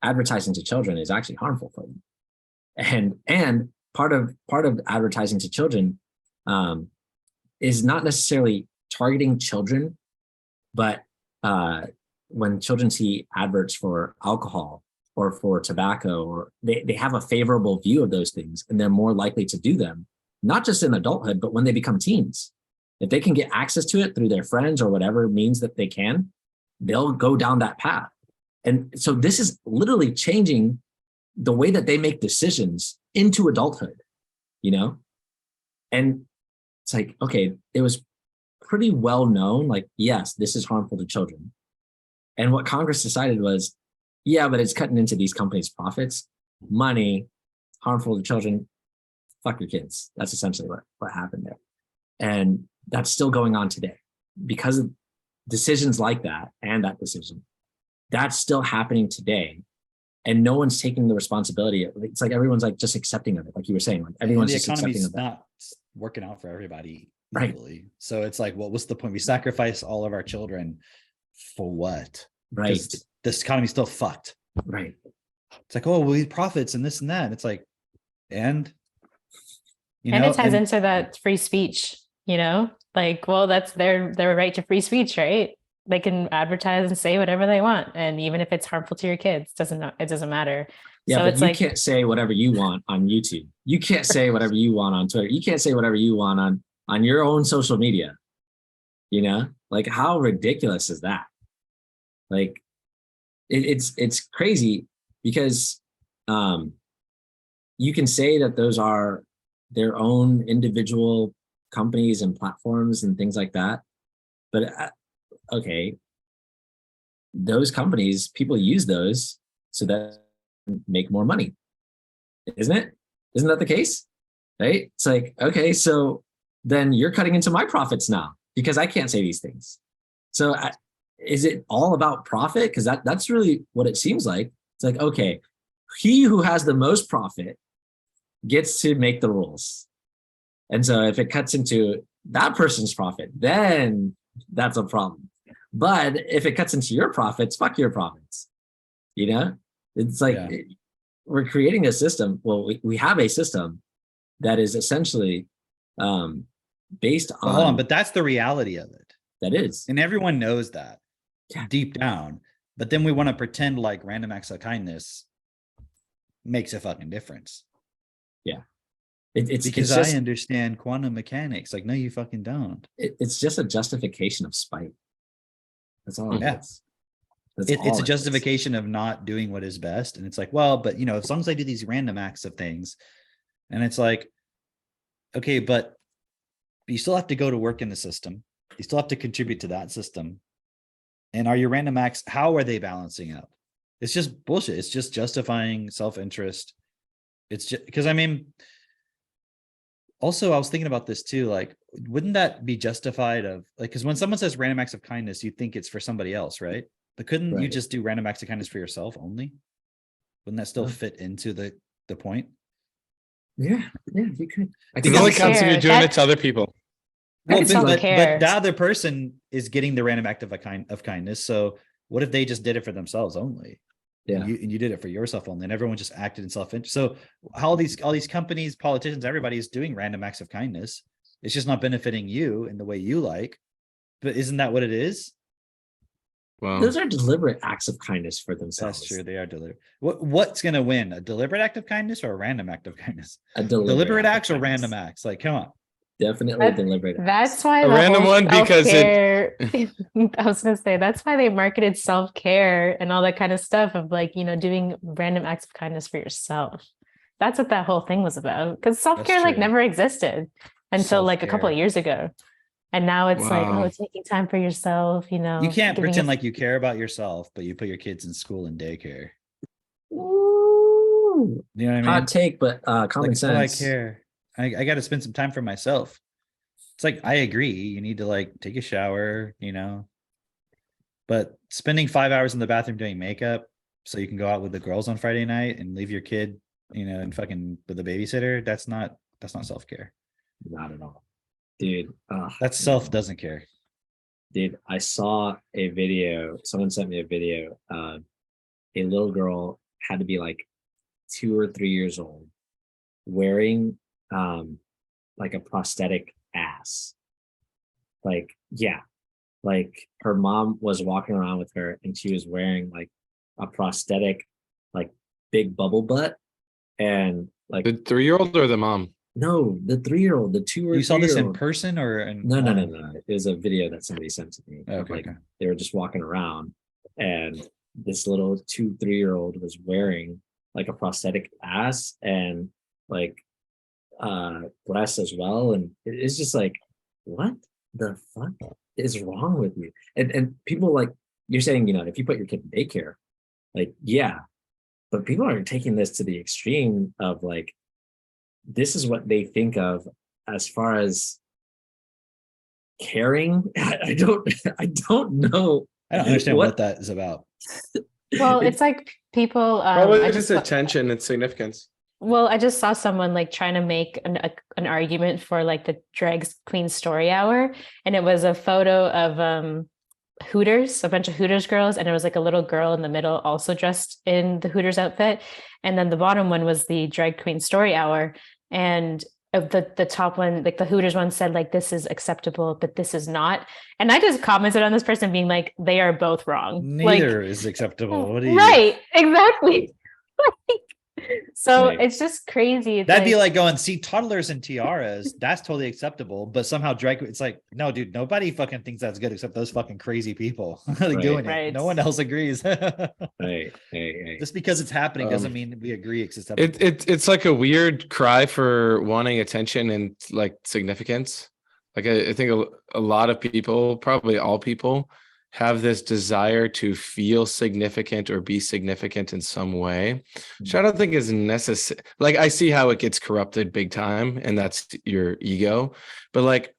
S3: advertising to children is actually harmful for them. And part of advertising to children is not necessarily targeting children, but when children see adverts for alcohol or for tobacco, or they have a favorable view of those things, and they're more likely to do them, not just in adulthood, but when they become teens. If they can get access to it through their friends or whatever means that they can, they'll go down that path. And so this is literally changing the way that they make decisions into adulthood, you know? And it's like, okay, it was pretty well known, like, yes, this is harmful to children. And what Congress decided was, yeah, but it's cutting into these companies' profits, money, harmful to children, fuck your kids. That's essentially what happened there. And that's still going on today because of decisions like that and that decision. That's still happening today. And no one's taking the responsibility. It's like everyone's like just accepting of it. Like you were saying, like everyone's just accepting of that.
S4: Not working out for everybody equally.
S3: Right.
S4: So it's like, well, what's the point? We sacrifice all of our children for what?
S3: Right.
S4: This economy's still fucked.
S3: Right.
S4: It's like, oh, we need profits and this and that. And it's like, and
S5: it ties into that free speech, you know, like, well, that's their right to free speech, right? They can advertise and say whatever they want, and even if it's harmful to your kids, it doesn't matter.
S3: Yeah,
S5: so
S3: but
S5: it's
S3: you
S5: like,
S3: can't say whatever you want on YouTube. You can't say whatever you want on Twitter. You can't say whatever you want on your own social media. You know, like how ridiculous is that? Like, it's crazy because you can say that those are their own individual companies and platforms and things like that. But okay, those companies, people use those so that make more money, isn't it? Isn't that the case? Right? It's like, okay, so then you're cutting into my profits now because I can't say these things. So is it all about profit? Because that's really what it seems like. It's like, okay, he who has the most profit gets to make the rules. And so if it cuts into that person's profit, then that's a problem. But if it cuts into your profits, fuck your profits. You know, it's like we're creating a system. Well, we have a system that is essentially based on.
S4: Hold on, but that's the reality of it.
S3: That is.
S4: And everyone knows that deep down. But then we want to pretend like random acts of kindness makes a fucking difference.
S3: Yeah.
S4: Because it's just, I understand quantum mechanics. Like, no, you fucking don't.
S3: It's just a justification of spite. That's all it is.
S4: It's a justification of not doing what is best. And it's like, well, but you know, as long as I do these random acts of things, and it's like, okay, but you still have to go to work in the system. You still have to contribute to that system. And are your random acts, how are they balancing out? It's just bullshit. It's just justifying self-interest. It's just because, I mean, also I was thinking about this too, like, wouldn't that be justified of like, because when someone says random acts of kindness, you think it's for somebody else, right? But couldn't you just do random acts of kindness for yourself only? Wouldn't that still fit into the point?
S3: Yeah, you could.
S2: It only counts if you're doing it to other people.
S4: Well, but the other person is getting the random act of kindness. So what if they just did it for themselves only?
S3: Yeah,
S4: and you did it for yourself only, and everyone just acted in self-interest. So all these companies, politicians, everybody is doing random acts of kindness. It's just not benefiting you in the way you like. But isn't that what it is?
S3: Well, those are deliberate acts of kindness for themselves.
S4: That's true. They are deliberate. What's going to win? A deliberate act of kindness or a random act of kindness?
S3: A
S4: deliberate acts or random acts? Like, come on.
S3: Definitely a deliberate act.
S5: That's why
S2: a random one because
S5: I was gonna say that's why they marketed self-care and all that kind of stuff of like, you know, doing random acts of kindness for yourself. That's what that whole thing was about. Because self-care like never existed until like a couple of years ago. And now it's like, oh, taking time for yourself, you know.
S4: You can't pretend like you care about yourself, but you put your kids in school and daycare.
S3: Ooh.
S4: You know what I mean?
S3: Hot take, but common sense.
S4: I care. I got to spend some time for myself. It's like, I agree. You need to like take a shower, you know, but spending 5 hours in the bathroom doing makeup so you can go out with the girls on Friday night and leave your kid, you know, and fucking with a babysitter. That's not self-care.
S3: Not at all. Dude.
S4: That's self doesn't care.
S3: Dude, I saw a video. Someone sent me a video. A little girl had to be like 2 or 3 years old wearing like a prosthetic ass. Like, yeah. Like her mom was walking around with her and she was wearing like a prosthetic, like big bubble butt. And like
S2: the 3-year-old or the mom?
S3: No, the 3-year-old, the 2 or 3-year-old.
S4: You saw this in person or
S3: no. It was a video that somebody sent to me.
S4: Okay.
S3: They were just walking around and this little 2-3-year-old was wearing like a prosthetic ass and like breasts as well. And it's just like, what the fuck is wrong with you? And people like, you're saying, you know, if you put your kid in daycare, like, yeah, but people are taking this to the extreme of like, this is what they think of as far as caring. I don't know.
S4: I don't understand what that is about.
S5: Well, it's like people
S2: probably just attention and significance.
S5: Well, I just saw someone like trying to make an argument for like the drag queen story hour, and it was a photo of Hooters, a bunch of Hooters girls, and there was like a little girl in the middle also dressed in the Hooters outfit, and then the bottom one was the drag queen story hour, and of the top one, like the Hooters one said like, this is acceptable, but this is not. And I just commented on this person being like, they are both wrong.
S4: Neither is acceptable. What do you...
S5: Right, exactly. So
S3: Right.
S5: it's just crazy. It's
S4: That'd be like going, see toddlers and tiaras. That's totally acceptable. But somehow drag, it's like, no, dude, nobody fucking thinks that's good except those fucking crazy people like
S3: Right.
S4: doing it.
S5: Right.
S4: No one else agrees.
S3: Right. Hey.
S4: Just because it's happening doesn't
S2: Um,
S4: mean we agree it's acceptable.
S2: it's like a weird cry for wanting attention and like significance. Like I think a lot of people, probably all people, have this desire to feel significant or be significant in some way, which I don't think is necessary. Like I see how it gets corrupted big time, and that's your ego. But like,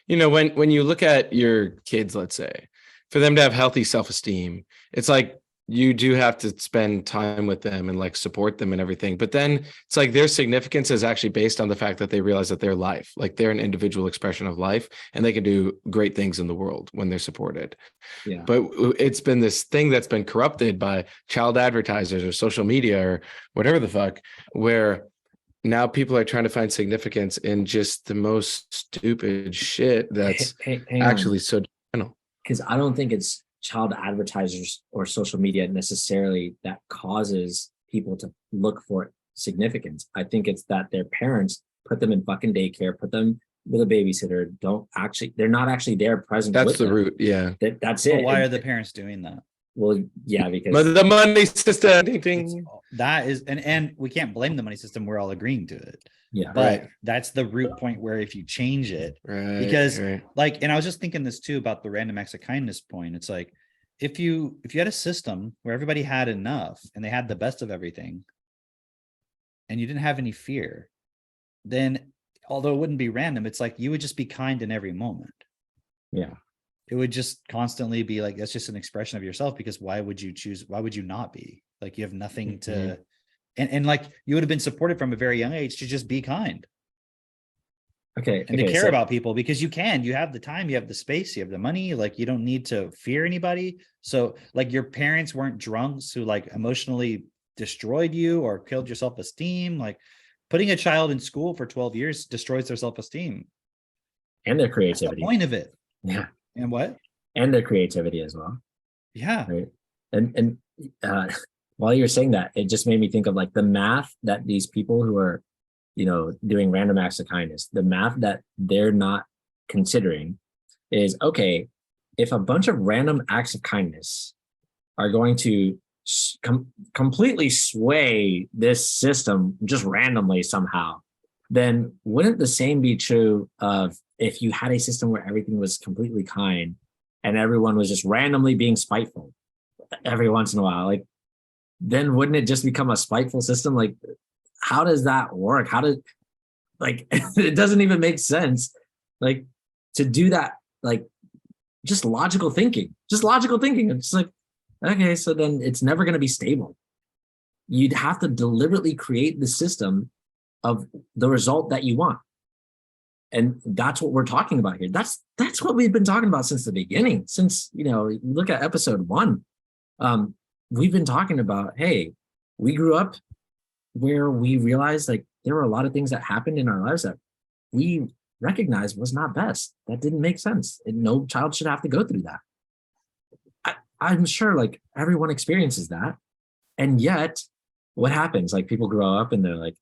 S2: when you look at your kids, let's say, for them to have healthy self-esteem, it's like you do have to spend time with them and like support them and everything. But then it's like their significance is actually based on the fact that they realize that they're life, like they're an individual expression of life, and they can do great things in the world when they're supported.
S3: Yeah.
S2: But it's been this thing that's been corrupted by child advertisers or social media or whatever the fuck, where now people are trying to find significance in just the most stupid shit that's
S3: Hang
S2: actually
S3: on.
S2: so detrimental.
S3: Because I don't think it's child advertisers or social media necessarily that causes people to look for significance. I think it's that their parents put them in fucking daycare, put them with a babysitter, they're not actually there present
S2: That's
S3: with
S2: the
S3: them.
S2: root. Yeah.
S3: That's
S4: But
S3: it.
S4: why are the parents doing that?
S3: Well, yeah, because
S2: But the money system. Ding,
S4: It's,
S2: ding.
S4: that is, and we can't blame the money system. We're all agreeing to it.
S3: yeah,
S4: But
S2: Right.
S4: that's the root point where if you change it,
S2: Right.
S4: because
S2: right.
S4: like, and I was just thinking this too about the random acts of kindness point. It's like, if you had a system where everybody had enough and they had the best of everything and you didn't have any fear, then although it wouldn't be random, it's like you would just be kind in every moment.
S3: yeah,
S4: It would just constantly be like, that's just an expression of yourself, because why would you not be? Like you have nothing to, and like you would have been supported from a very young age to just be kind
S3: okay,
S4: and to care
S3: so
S4: about people, because you have the time, you have the space, you have the money, like you don't need to fear anybody. So like your parents weren't drunks who like emotionally destroyed you or killed your self-esteem. Like putting a child in school for 12 years destroys their self-esteem.
S3: and their
S4: That's the
S3: creativity.
S4: point of it.
S3: Yeah,
S4: And what?
S3: and their creativity as well.
S4: Yeah.
S3: Right. And while you're saying that, it just made me think of like the math that these people who are, doing random acts of kindness, the math that they're not considering is, okay, if a bunch of random acts of kindness are going to completely sway this system just randomly somehow, then wouldn't the same be true of if you had a system where everything was completely kind and everyone was just randomly being spiteful every once in a while? Like, then wouldn't it just become a spiteful system? Like, how does that work? It doesn't even make sense. Like, to do that, like, just logical thinking. It's like, okay, so then it's never going to be stable. You'd have to deliberately create the system of the result that you want. And that's what we're talking about here. That's what we've been talking about since the beginning. Since, you look at episode 1, we've been talking about, hey, we grew up where we realized like there were a lot of things that happened in our lives that we recognized was not best. That didn't make sense. And no child should have to go through that. I'm sure like everyone experiences that. And yet what happens? Like people grow up and they're like,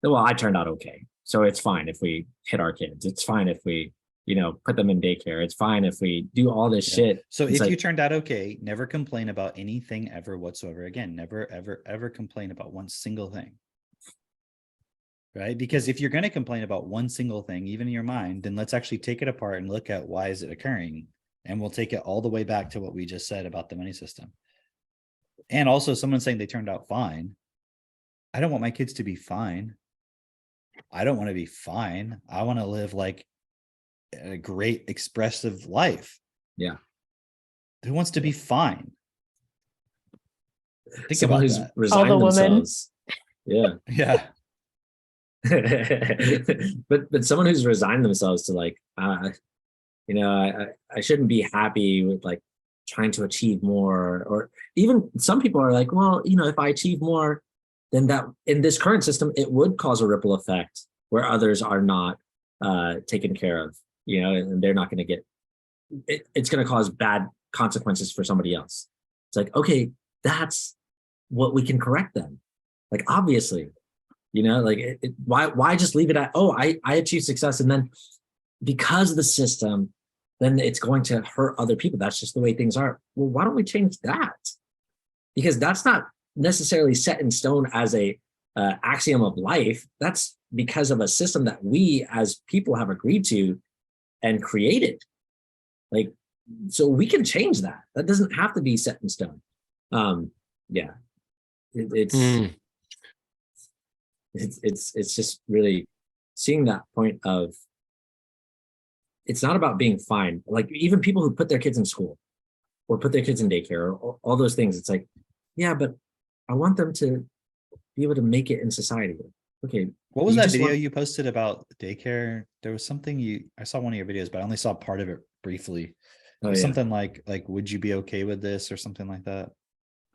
S3: well, I turned out okay. So it's fine if we hit our kids. It's fine if we, put them in daycare. It's fine if we do all this shit.
S4: So
S3: it's
S4: if
S3: like,
S4: you turned out okay, never complain about anything ever whatsoever again. Never, ever, ever complain about one single thing. Right? Because if you're going to complain about one single thing, even in your mind, then let's actually take it apart and look at why is it occurring. And we'll take it all the way back to what we just said about the money system. And also someone saying they turned out fine. I don't want my kids to be fine. I don't want to be fine. I want to live like a great expressive life.
S3: Yeah.
S4: Who wants to be fine? Think
S3: someone
S4: about
S3: who's
S4: that.
S3: resigned
S5: All the women.
S3: themselves. Yeah.
S4: Yeah.
S3: but someone who's resigned themselves to like, I shouldn't be happy with like trying to achieve more, or even some people are like, well, if I achieve more, then that in this current system, it would cause a ripple effect where others are not taken care of, and they're not going to get it. It's going to cause bad consequences for somebody else. It's like, okay, that's what we can correct then. Like, obviously, like why just leave it at, oh, I achieved success, and then because of the system, then it's going to hurt other people. That's just the way things are. Well, why don't we change that? Because that's not necessarily set in stone as a axiom of life. That's because of a system that we as people have agreed to and created. Like, so we can change that. That doesn't have to be set in stone. Yeah, it's just really seeing that point of, it's not about being fine. Like, even people who put their kids in school or put their kids in daycare or all those things, it's like, yeah, but I want them to be able to make it in society. Okay.
S4: What was that video you posted about daycare? There was something I saw one of your videos, but I only saw part of it briefly. Something like, would you be okay with this or something like that?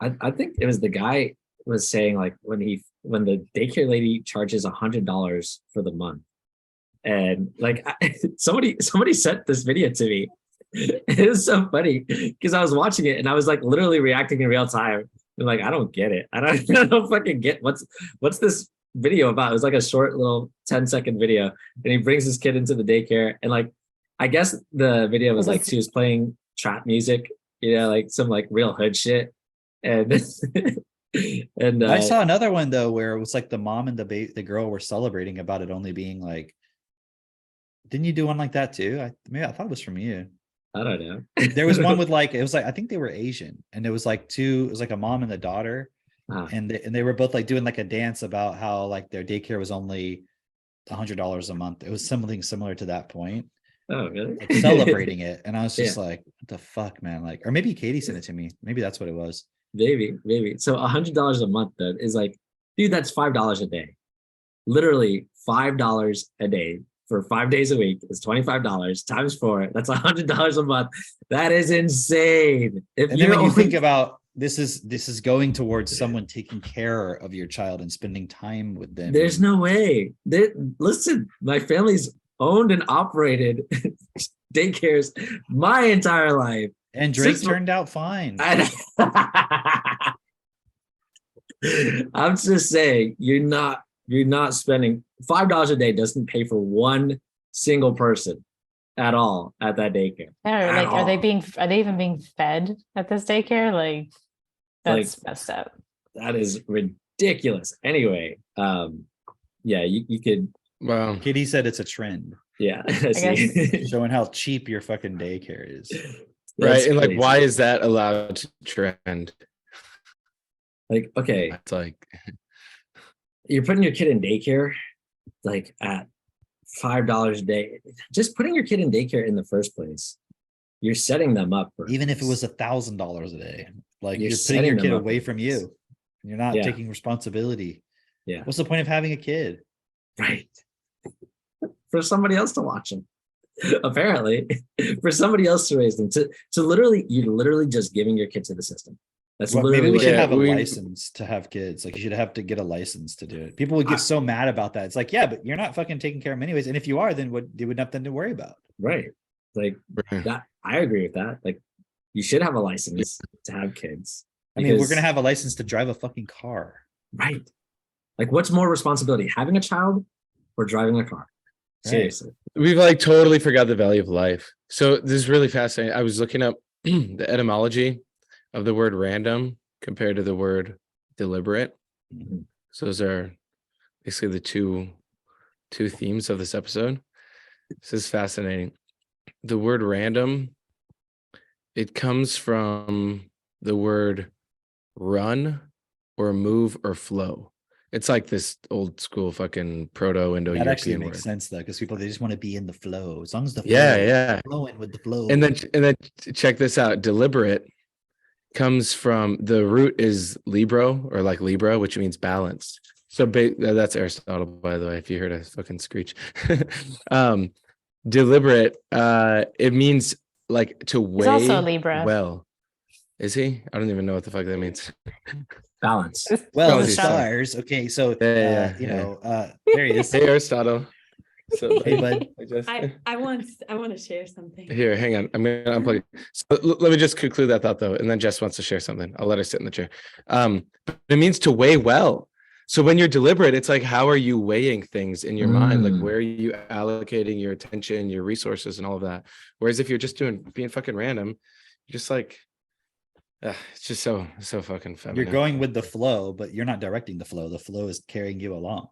S3: I think it was the guy was saying, like, when the daycare lady charges $100 for the month, and like somebody sent this video to me. It was so funny because I was watching it and I was like literally reacting in real time. And like, I don't get it. I don't fucking get what's this video about. It was like a short little 10-second video, and he brings his kid into the daycare, and like, I guess the video was like she was playing trap music, like some like real hood shit. And and
S4: I saw another one though where it was like the mom and the girl were celebrating about it only being like, didn't you do one like that too? I thought it was from you.
S3: I don't know.
S4: There was one with like, it was like, I think they were Asian, and it was like a mom and a daughter, and they were both like doing like a dance about how like their daycare was only $100 a month. It was something similar to that point.
S3: Oh, really?
S4: Like celebrating it, and I was just like, what the fuck, man? Like, or maybe Katie sent it to me. Maybe that's what it was.
S3: Maybe. So $100 a month then is like, dude, that's $5 a day. Literally $5 a day for 5 days a week is $25 times 4. That's $100 a month. That is insane.
S4: And then when you think about this is going towards someone taking care of your child and spending time with them.
S3: There's no way. Listen, my family's owned and operated daycares my entire life.
S4: And Drake turned out fine.
S3: I'm just saying, you're not spending $5 a day doesn't pay for one single person at all at that daycare.
S5: Like, are they even being fed at this daycare? Like, that's messed up.
S3: That is ridiculous. Anyway, yeah, you could.
S2: Wow.
S4: Katie said it's a trend.
S3: Yeah,
S4: showing how cheap your fucking daycare is.
S2: Right, and crazy. Like, why is that allowed to trend?
S3: Like, okay,
S2: it's like
S3: you're putting your kid in daycare, like at $5 a day. Just putting your kid in daycare in the first place, you're setting them up for.
S4: Even if it was $1,000 a day, like you're putting your kid away from you. You're not taking responsibility.
S3: Yeah.
S4: What's the point of having a kid?
S3: Right. For somebody else to watch them. Apparently, for somebody else to raise them. To literally, you're literally just giving your kid to the system. That's literally.
S4: Maybe we should have a license to have kids. Like, you should have to get a license to do it. People would get so mad about that. It's like, yeah, but you're not fucking taking care of them anyways. And if you are, then they would have nothing to worry about.
S3: Like that. I agree with that. Like, you should have a license to have kids.
S4: I mean, we're gonna have a license to drive a fucking car.
S3: Right. Like, what's more responsibility, having a child or driving a car? Seriously.
S2: We've like totally forgot the value of life. So this is really fascinating. I was looking up the etymology of the word random compared to the word deliberate.
S3: Mm-hmm.
S2: So those are basically the two themes of this episode. This is fascinating. The word random, it comes from the word run or move or flow. It's like this old school fucking Proto-Indo-European
S4: that actually makes
S2: word.
S4: sense though, because people, they just want to be in the flow. As long as the flow
S2: is
S4: flowing with the flow.
S2: And then check this out. Deliberate comes from, the root is libro, or like Libra, which means balance. So that's Aristotle, by the way, if you heard a fucking screech. Deliberate, it means like to weigh.
S5: He's also a Libra.
S2: Well, is he? I don't even know what the fuck that means.
S3: Balance.
S4: Well, the stars. Okay, so there he is.
S2: Hey, Aristotle. So,
S4: hey, bud.
S1: I want to share something.
S2: Here, hang on. I'm gonna unplug. So let me just conclude that thought though, and then Jess wants to share something. I'll let her sit in the chair. But it means to weigh well. So when you're deliberate, it's like, how are you weighing things in your mind? Like,
S3: Mm.
S2: where are you allocating your attention, your resources, and all of that? Whereas if you're just being fucking random, you're just like, it's just so fucking feminine.
S4: You're going with the flow, but you're not directing the flow. The flow is carrying you along.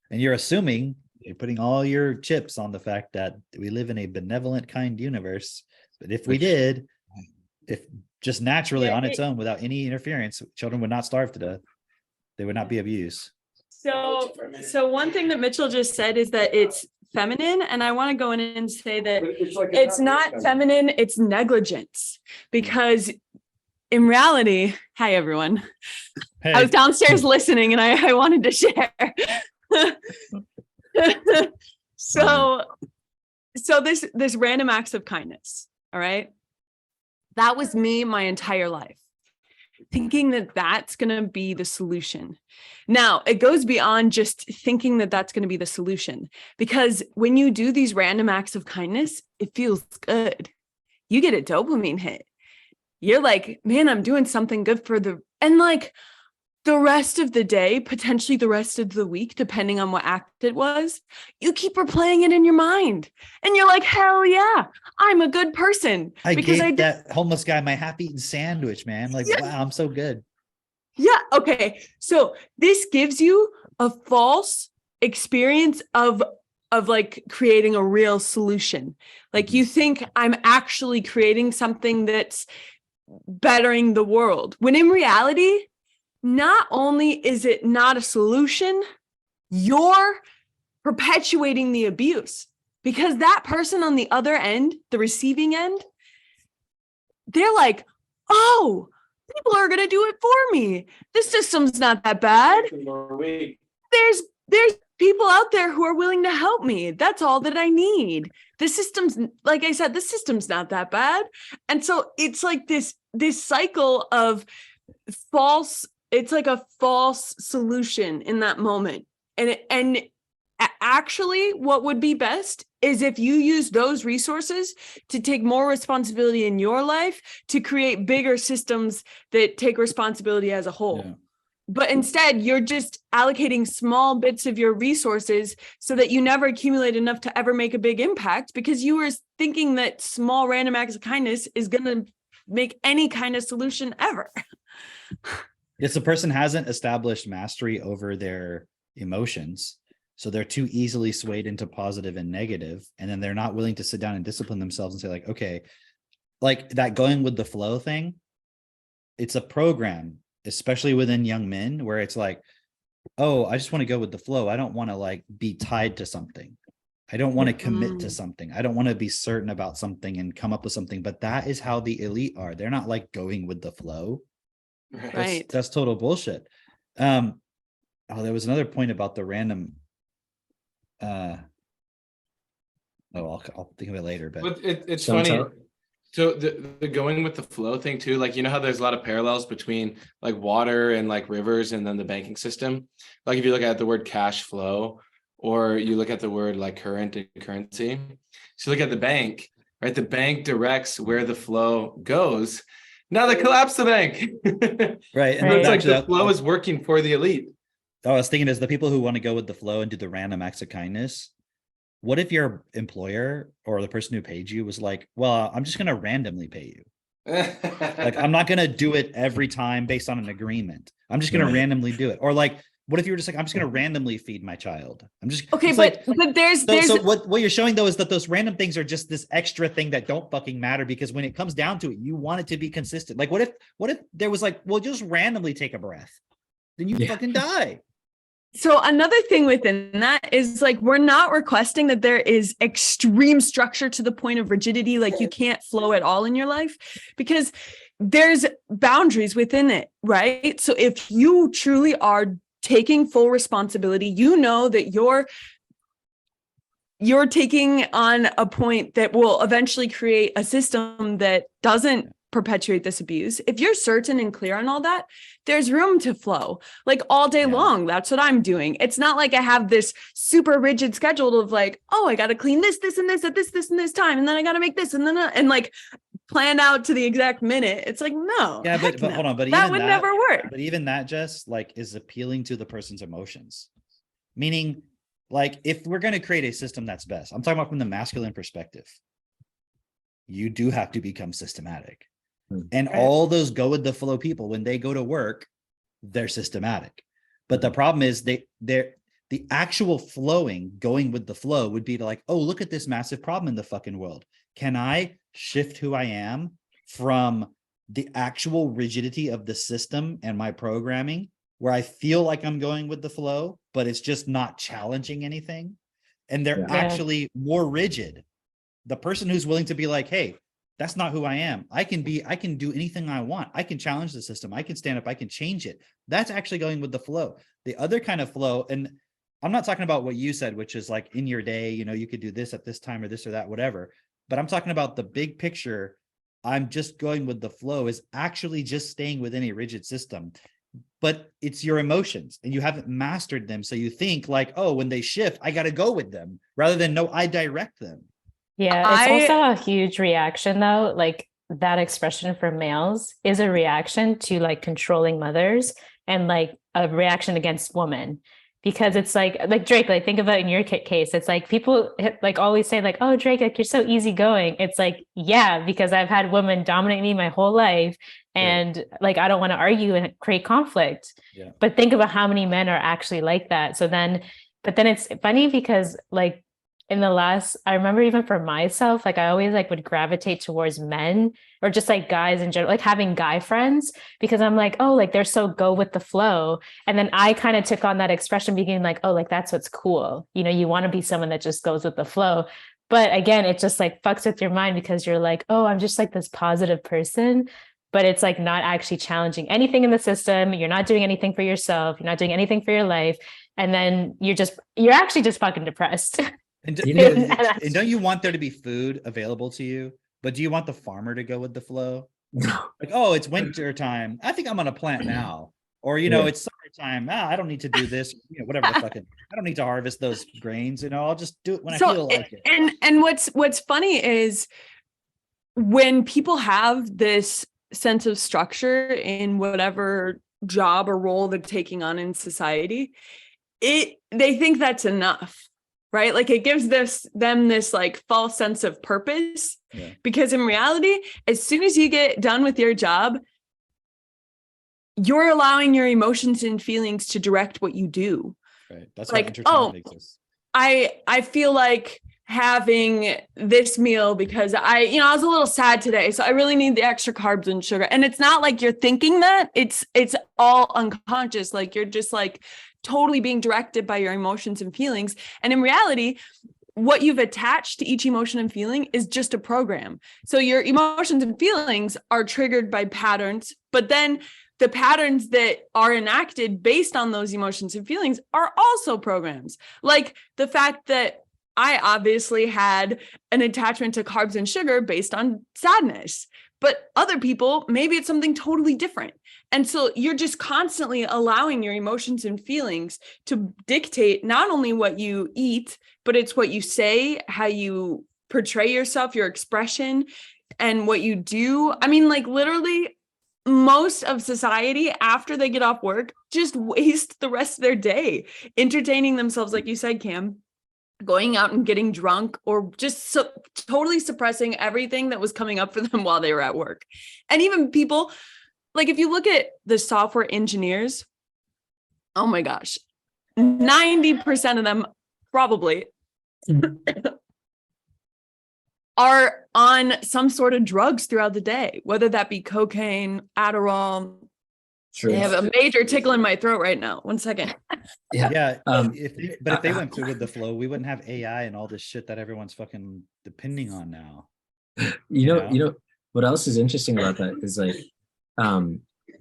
S4: And you're assuming, you're putting all your chips on the fact that we live in a benevolent, kind universe. But if we did, if just naturally on its own, without any interference, children would not starve to death. They would not be abused.
S1: So one thing that Mitchell just said is that it's feminine, and I want to go in and say that it's not feminine, it's negligence. Because in reality, hi everyone.
S4: Hey.
S1: I was downstairs listening and I wanted to share. So this random acts of kindness, all right? That was me my entire life, thinking that that's going to be the solution. Now, it goes beyond just thinking that that's going to be the solution, because when you do these random acts of kindness, it feels good. You get a dopamine hit. You're like, man, I'm doing something good and like the rest of the day, potentially the rest of the week, depending on what act it was, you keep replaying it in your mind. And you're like, hell yeah, I'm a good person.
S4: I gave that homeless guy my half-eaten sandwich, man. Like, yeah. Wow, I'm so good.
S1: Yeah. Okay. So this gives you a false experience of like creating a real solution. Like you think I'm actually creating something that's bettering the world, when in reality, not only is it not a solution, you're perpetuating the abuse, because that person on the other end, the receiving end, they're like, oh, people are going to do it for me. The system's not that bad. There's people out there who are willing to help me. That's all that I need. The system's, like I said, the system's not that bad. And so it's like this cycle of false, it's like a false solution in that moment. And actually what would be best is if you use those resources to take more responsibility in your life, to create bigger systems that take responsibility as a whole. Yeah. But instead, you're just allocating small bits of your resources so that you never accumulate enough to ever make a big impact, because you were thinking that small random acts of kindness is going to make any kind of solution ever.
S4: It's the person hasn't established mastery over their emotions. So they're too easily swayed into positive and negative. And then they're not willing to sit down and discipline themselves and say like, okay, like that going with the flow thing, it's a program, especially within young men, where it's like, oh, I just want to go with the flow. I don't want to like be tied to something. I don't want to commit to something. I don't want to be certain about something and come up with something. But that is how the elite are. They're not like going with the flow.
S1: Right.
S4: That's total bullshit. There was another point about the random. I'll think of it later. But
S2: it's funny. So the going with the flow thing too, like, you know how there's a lot of parallels between like water and like rivers and then the banking system. Like if you look at the word cash flow, or you look at the word like current and currency. So look at the bank, right? The bank directs where the flow goes. Now they collapse the bank.
S4: Right. And
S2: it's like the flow is working for the elite.
S4: I was thinking is the people who want to go with the flow and do the random acts of kindness. What if your employer or the person who paid you was like, well, I'm just going to randomly pay you. Like, I'm not going to do it every time based on an agreement. I'm just going to randomly do it. Or like, what if you were just like, I'm just going to randomly feed my child? I'm just
S1: okay, but there's
S4: so what you're showing though is that those random things are just this extra thing that don't fucking matter, because when it comes down to it, you want it to be consistent. Like, what if there was like, well, just randomly take a breath, then you fucking die.
S1: So another thing within that is like, we're not requesting that there is extreme structure to the point of rigidity. Like you can't flow at all in your life, because there's boundaries within it, right? So if you truly are taking full responsibility, you know that you're taking on a point that will eventually create a system that doesn't perpetuate this abuse. If you're certain and clear on all that, there's room to flow like all day long. That's what I'm doing. It's not like I have this super rigid schedule of like, oh, I got to clean this and this at this and this time. And then I got to make this. And then, and like planned out to the exact minute. It's like, no.
S4: Yeah,
S1: heck
S4: but
S1: no.
S4: hold on, but
S1: that
S4: even
S1: would
S4: that
S1: never work.
S4: But even that just like is appealing to the person's emotions. Meaning, like, if we're going to create a system that's best, I'm talking about from the masculine perspective, you do have to become systematic. And
S1: Right.
S4: all those go with the flow people, when they go to work, they're systematic. But the problem is they're the actual flowing, going with the flow would be to like, oh, look at this massive problem in the fucking world. Can I shift who I am from the actual rigidity of the system and my programming, where I feel like I'm going with the flow, but it's just not challenging anything? And they're
S3: Yeah.
S4: actually more rigid. The person who's willing to be like, hey, that's not who I am. I can do anything I want. I can challenge the system. I can stand up. I can change it. That's actually going with the flow. The other kind of flow, and I'm not talking about what you said, which is like in your day, you know, you could do this at this time or this or that, whatever. But I'm talking about the big picture. I'm just going with the flow is actually just staying within a rigid system. But it's your emotions and you haven't mastered them. So you think like, oh, when they shift, I got to go with them rather than no, I direct them.
S5: Yeah, it's also a huge reaction though. Like that expression for males is a reaction to like controlling mothers and like a reaction against women. Because it's like Drake, like think about in your case, it's like people like always say like, oh, Drake, like you're so easygoing. It's like, yeah, because I've had women dominate me my whole life. And like, I don't want to argue and create conflict.
S4: Yeah.
S5: But think about how many men are actually like that. So then, but then it's funny because like, I remember even for myself, like I always like would gravitate towards men or just like guys in general, like having guy friends, because I'm like, oh, like they're so go with the flow. And then I kind of took on that expression being like, oh, like that's what's cool. You know, you want to be someone that just goes with the flow. But again, it just like fucks with your mind because you're like, oh, I'm just like this positive person. But it's like not actually challenging anything in the system. You're not doing anything for yourself. You're not doing anything for your life. And then you're actually just fucking depressed.
S4: And,
S3: You know-
S4: and don't you want there to be food available to you? But do you want the farmer to go with the flow?
S3: No.
S4: Like, oh, it's winter time. I think I'm gonna plant now. Or, you know,
S3: Yeah.
S4: it's summertime. I don't need to do this. You know, whatever the fucking, I don't need to harvest those grains. You know, I'll just do it when I feel like it.
S1: And what's funny is when people have this sense of structure in whatever job or role they're taking on in society, they think that's enough. Right? Like it gives them this like false sense of purpose, because in reality, as soon as you get done with your job, you're allowing your emotions and feelings to direct what you do.
S4: Right. That's
S1: like,
S4: why entertainment exists.
S1: I feel like having this meal because I was a little sad today, so I really need the extra carbs and sugar. And it's not like you're thinking that, it's all unconscious. Like you're just like totally being directed by your emotions and feelings. And in reality, what you've attached to each emotion and feeling is just a program. So your emotions and feelings are triggered by patterns, but then the patterns that are enacted based on those emotions and feelings are also programs. Like the fact that I obviously had an attachment to carbs and sugar based on sadness, but other people, maybe it's something totally different. And so you're just constantly allowing your emotions and feelings to dictate not only what you eat, but it's what you say, how you portray yourself, your expression, and what you do. I mean, like literally most of society after they get off work just waste the rest of their day entertaining themselves, like you said, Cam, going out and getting drunk or just totally suppressing everything that was coming up for them while they were at work. And even people, like if you look at the software engineers, oh my gosh, 90% of them probably are on some sort of drugs throughout the day, whether that be cocaine, Adderall.
S3: True.
S1: I have a major tickle in my throat right now. 1 second.
S4: Yeah. If they
S3: I-
S4: went through with the flow, we wouldn't have AI and all this shit that everyone's fucking depending on now.
S3: You know what else is interesting about that is like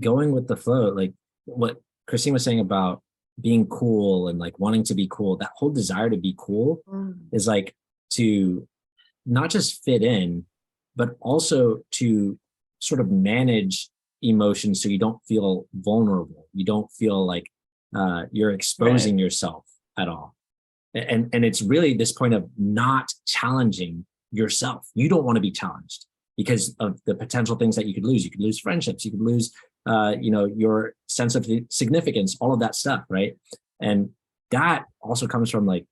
S3: going with the flow, like what Christine was saying about being cool and like wanting to be cool. That whole desire to be cool is like to not just fit in, but also to sort of manage emotions so you don't feel vulnerable. You don't feel like you're exposing yourself at all. And it's really this point of not challenging yourself. You don't want to be challenged. because of the potential things that you could lose. You could lose friendships, you could lose your sense of significance, all of that stuff, right? And that also comes from like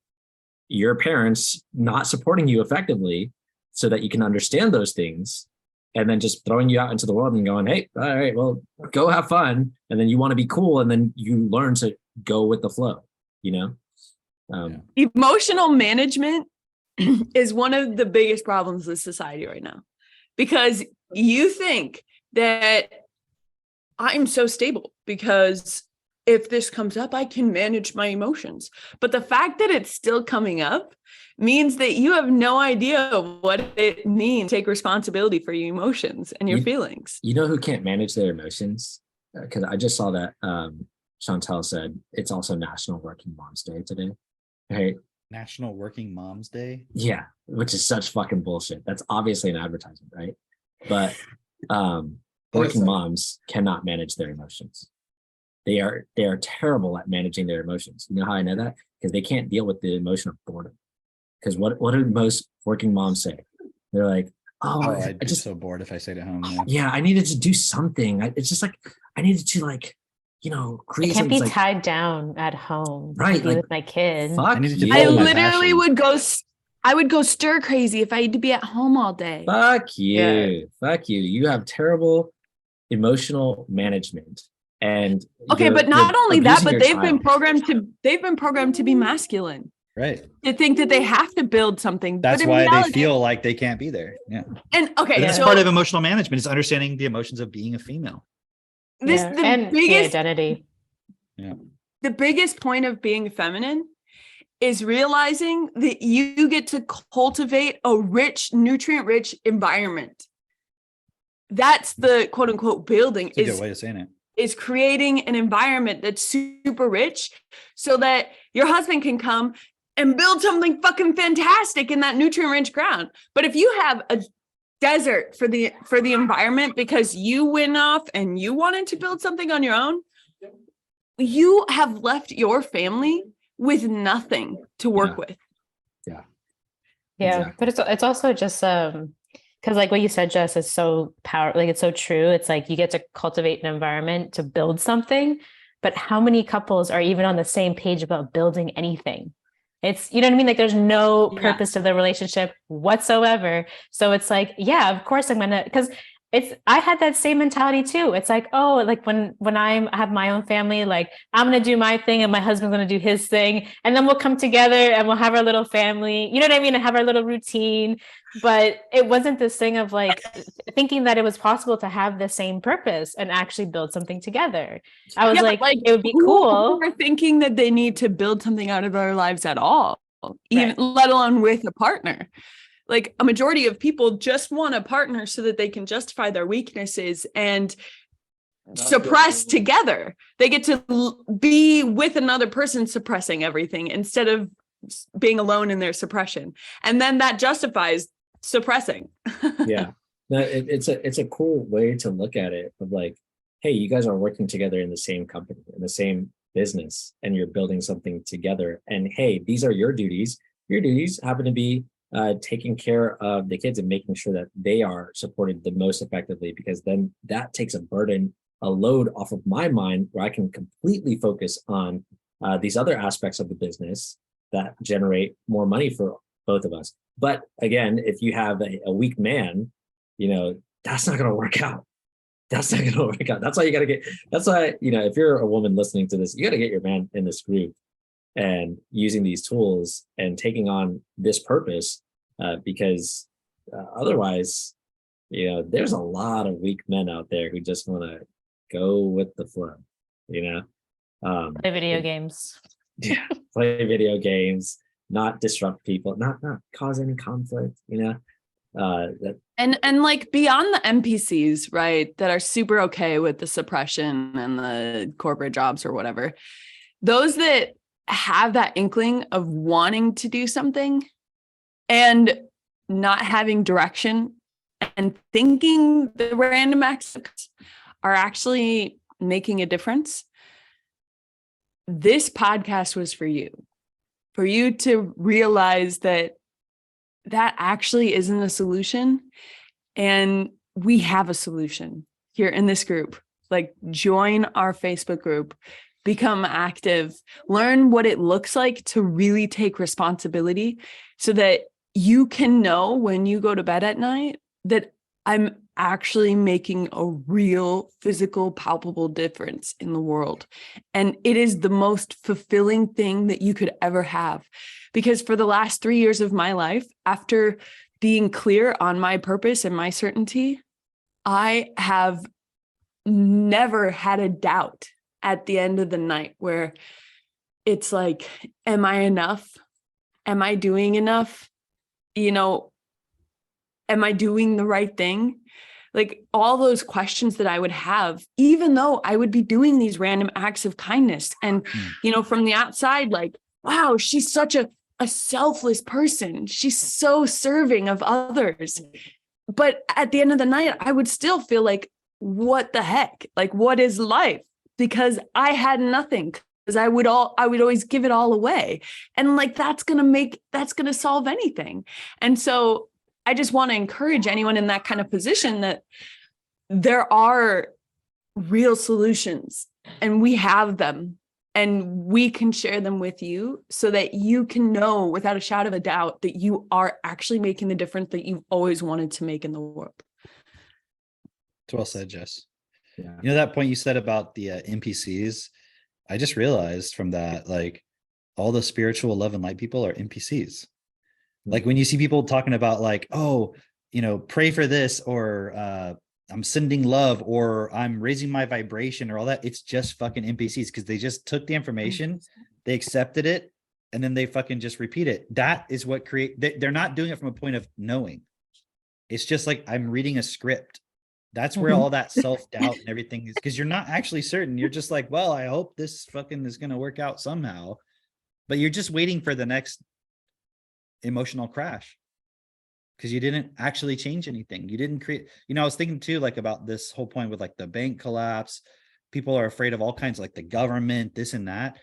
S3: your parents not supporting you effectively so that you can understand those things, and then just throwing you out into the world and going, hey, all right, well, go have fun. And then you want to be cool, and then you learn to go with the flow,
S1: Emotional management is one of the biggest problems with society right now, because you think that I'm so stable because if this comes up, I can manage my emotions. But the fact that it's still coming up means that you have no idea what it means to take responsibility for your emotions and your feelings.
S3: You know who can't manage their emotions? Because I just saw that Chantel said it's also National Working Moms Day today. Right?
S4: National Working Moms Day?
S3: Yeah, which is such fucking bullshit. That's obviously an advertisement, right? But working moms cannot manage their emotions. They are terrible at managing their emotions. You know how I know that? Because they can't deal with the emotion of boredom. Because what do most working moms say? They're like,
S4: I'd be so bored if I stayed at home.
S3: Yeah, I needed to do something. It's just like I needed to create.
S5: I can't be tied down at home,
S3: right?
S5: Be with my kid.
S3: Fuck you.
S1: I literally would go. I would go stir crazy if I had to be at home all day.
S3: Fuck you.
S1: Yeah.
S3: Fuck you. You have terrible emotional management. And
S1: okay, but not only that, but they've been programmed to be masculine.
S4: Right.
S1: To think that they have to build something.
S4: That's why they feel like they can't be there. Yeah.
S1: And okay,
S4: but that's part of emotional management is understanding the emotions of being a female.
S5: And biggest identity.
S4: Yeah.
S1: The biggest point of being feminine is realizing that you get to cultivate a rich, nutrient-rich environment. That's the quote unquote building.
S4: That's a good way of saying it.
S1: Is creating an environment that's super rich so that your husband can come and build something fucking fantastic in that nutrient-rich ground. But if you have a desert for the environment because you went off and you wanted to build something on your own, you have left your family with nothing to work with.
S3: Yeah.
S5: Exactly. But it's also just because like what you said, Jess, is so it's so true. It's like you get to cultivate an environment to build something, but how many couples are even on the same page about building anything? It's, you know what I mean? Like there's no purpose to the relationship whatsoever. So it's like, yeah, of course I'm gonna, because I had that same mentality too. It's like, oh, like when I have my own family, like I'm going to do my thing and my husband's going to do his thing. And then we'll come together and we'll have our little family, you know what I mean? And have our little routine. But it wasn't this thing of like thinking that it was possible to have the same purpose and actually build something together. I was like, it would be cool.
S1: We're thinking that they need to build something out of their lives at all, even let alone with a partner. Like a majority of people just want a partner so that they can justify their weaknesses and suppress together. They get to be with another person suppressing everything instead of being alone in their suppression. And then that justifies suppressing.
S3: Yeah. No, it's a cool way to look at it of like, hey, you guys are working together in the same company, in the same business, and you're building something together. And hey, these are your duties. Your duties happen to be taking care of the kids and making sure that they are supported the most effectively, because then that takes a load off of my mind where I can completely focus on these other aspects of the business that generate more money for both of us. But again, if you have a weak man, that's not going to work out. That's not going to work out. That's why if you're a woman listening to this, you got to get your man in this group and using these tools and taking on this purpose, because otherwise, there's a lot of weak men out there who just want to go with the flow,
S5: Play video games.
S3: Yeah, play video games, not disrupt people, not cause any conflict,
S1: and like beyond the NPCs, right, that are super okay with the suppression and the corporate jobs or whatever, those that have that inkling of wanting to do something and not having direction and thinking the random acts are actually making a difference. This podcast was for you to realize that actually isn't a solution. And we have a solution here in this group. Like, join our Facebook group, become active, learn what it looks like to really take responsibility so that you can know when you go to bed at night that I'm actually making a real physical, palpable difference in the world. And it is the most fulfilling thing that you could ever have. Because for the last 3 years of my life, after being clear on my purpose and my certainty, I have never had a doubt at the end of the night where it's like, am I enough? Am I doing enough? You know, am I doing the right thing? Like, all those questions that I would have, even though I would be doing these random acts of kindness. And, you know, from the outside, like, wow, she's such a selfless person. She's so serving of others. But at the end of the night, I would still feel like, what the heck? Like, what is life? Because I had nothing. Because I would always give it all away. And like, that's going to solve anything. And so I just want to encourage anyone in that kind of position that there are real solutions and we have them and we can share them with you so that you can know without a shadow of a doubt that you are actually making the difference that you've always wanted to make in the world.
S4: It's well said, Jess.
S3: Yeah.
S4: You know, that point you said about the NPCs, I just realized from that, like, all the spiritual love and light people are NPCs. Like, when you see people talking about like, oh, you know, pray for this, or I'm sending love, or I'm raising my vibration, or all that, it's just fucking NPCs, because they just took the information, they accepted it, and then they fucking just repeat it. That is what they're not doing it from a point of knowing. It's just like, I'm reading a script. That's where all that self-doubt and everything is, because you're not actually certain. You're just like, well, I hope this fucking is going to work out somehow. But you're just waiting for the next emotional crash because you didn't actually change anything. You didn't create, you know, I was thinking too, like, about this whole point with like the bank collapse. People are afraid of all kinds, like the government, this and that.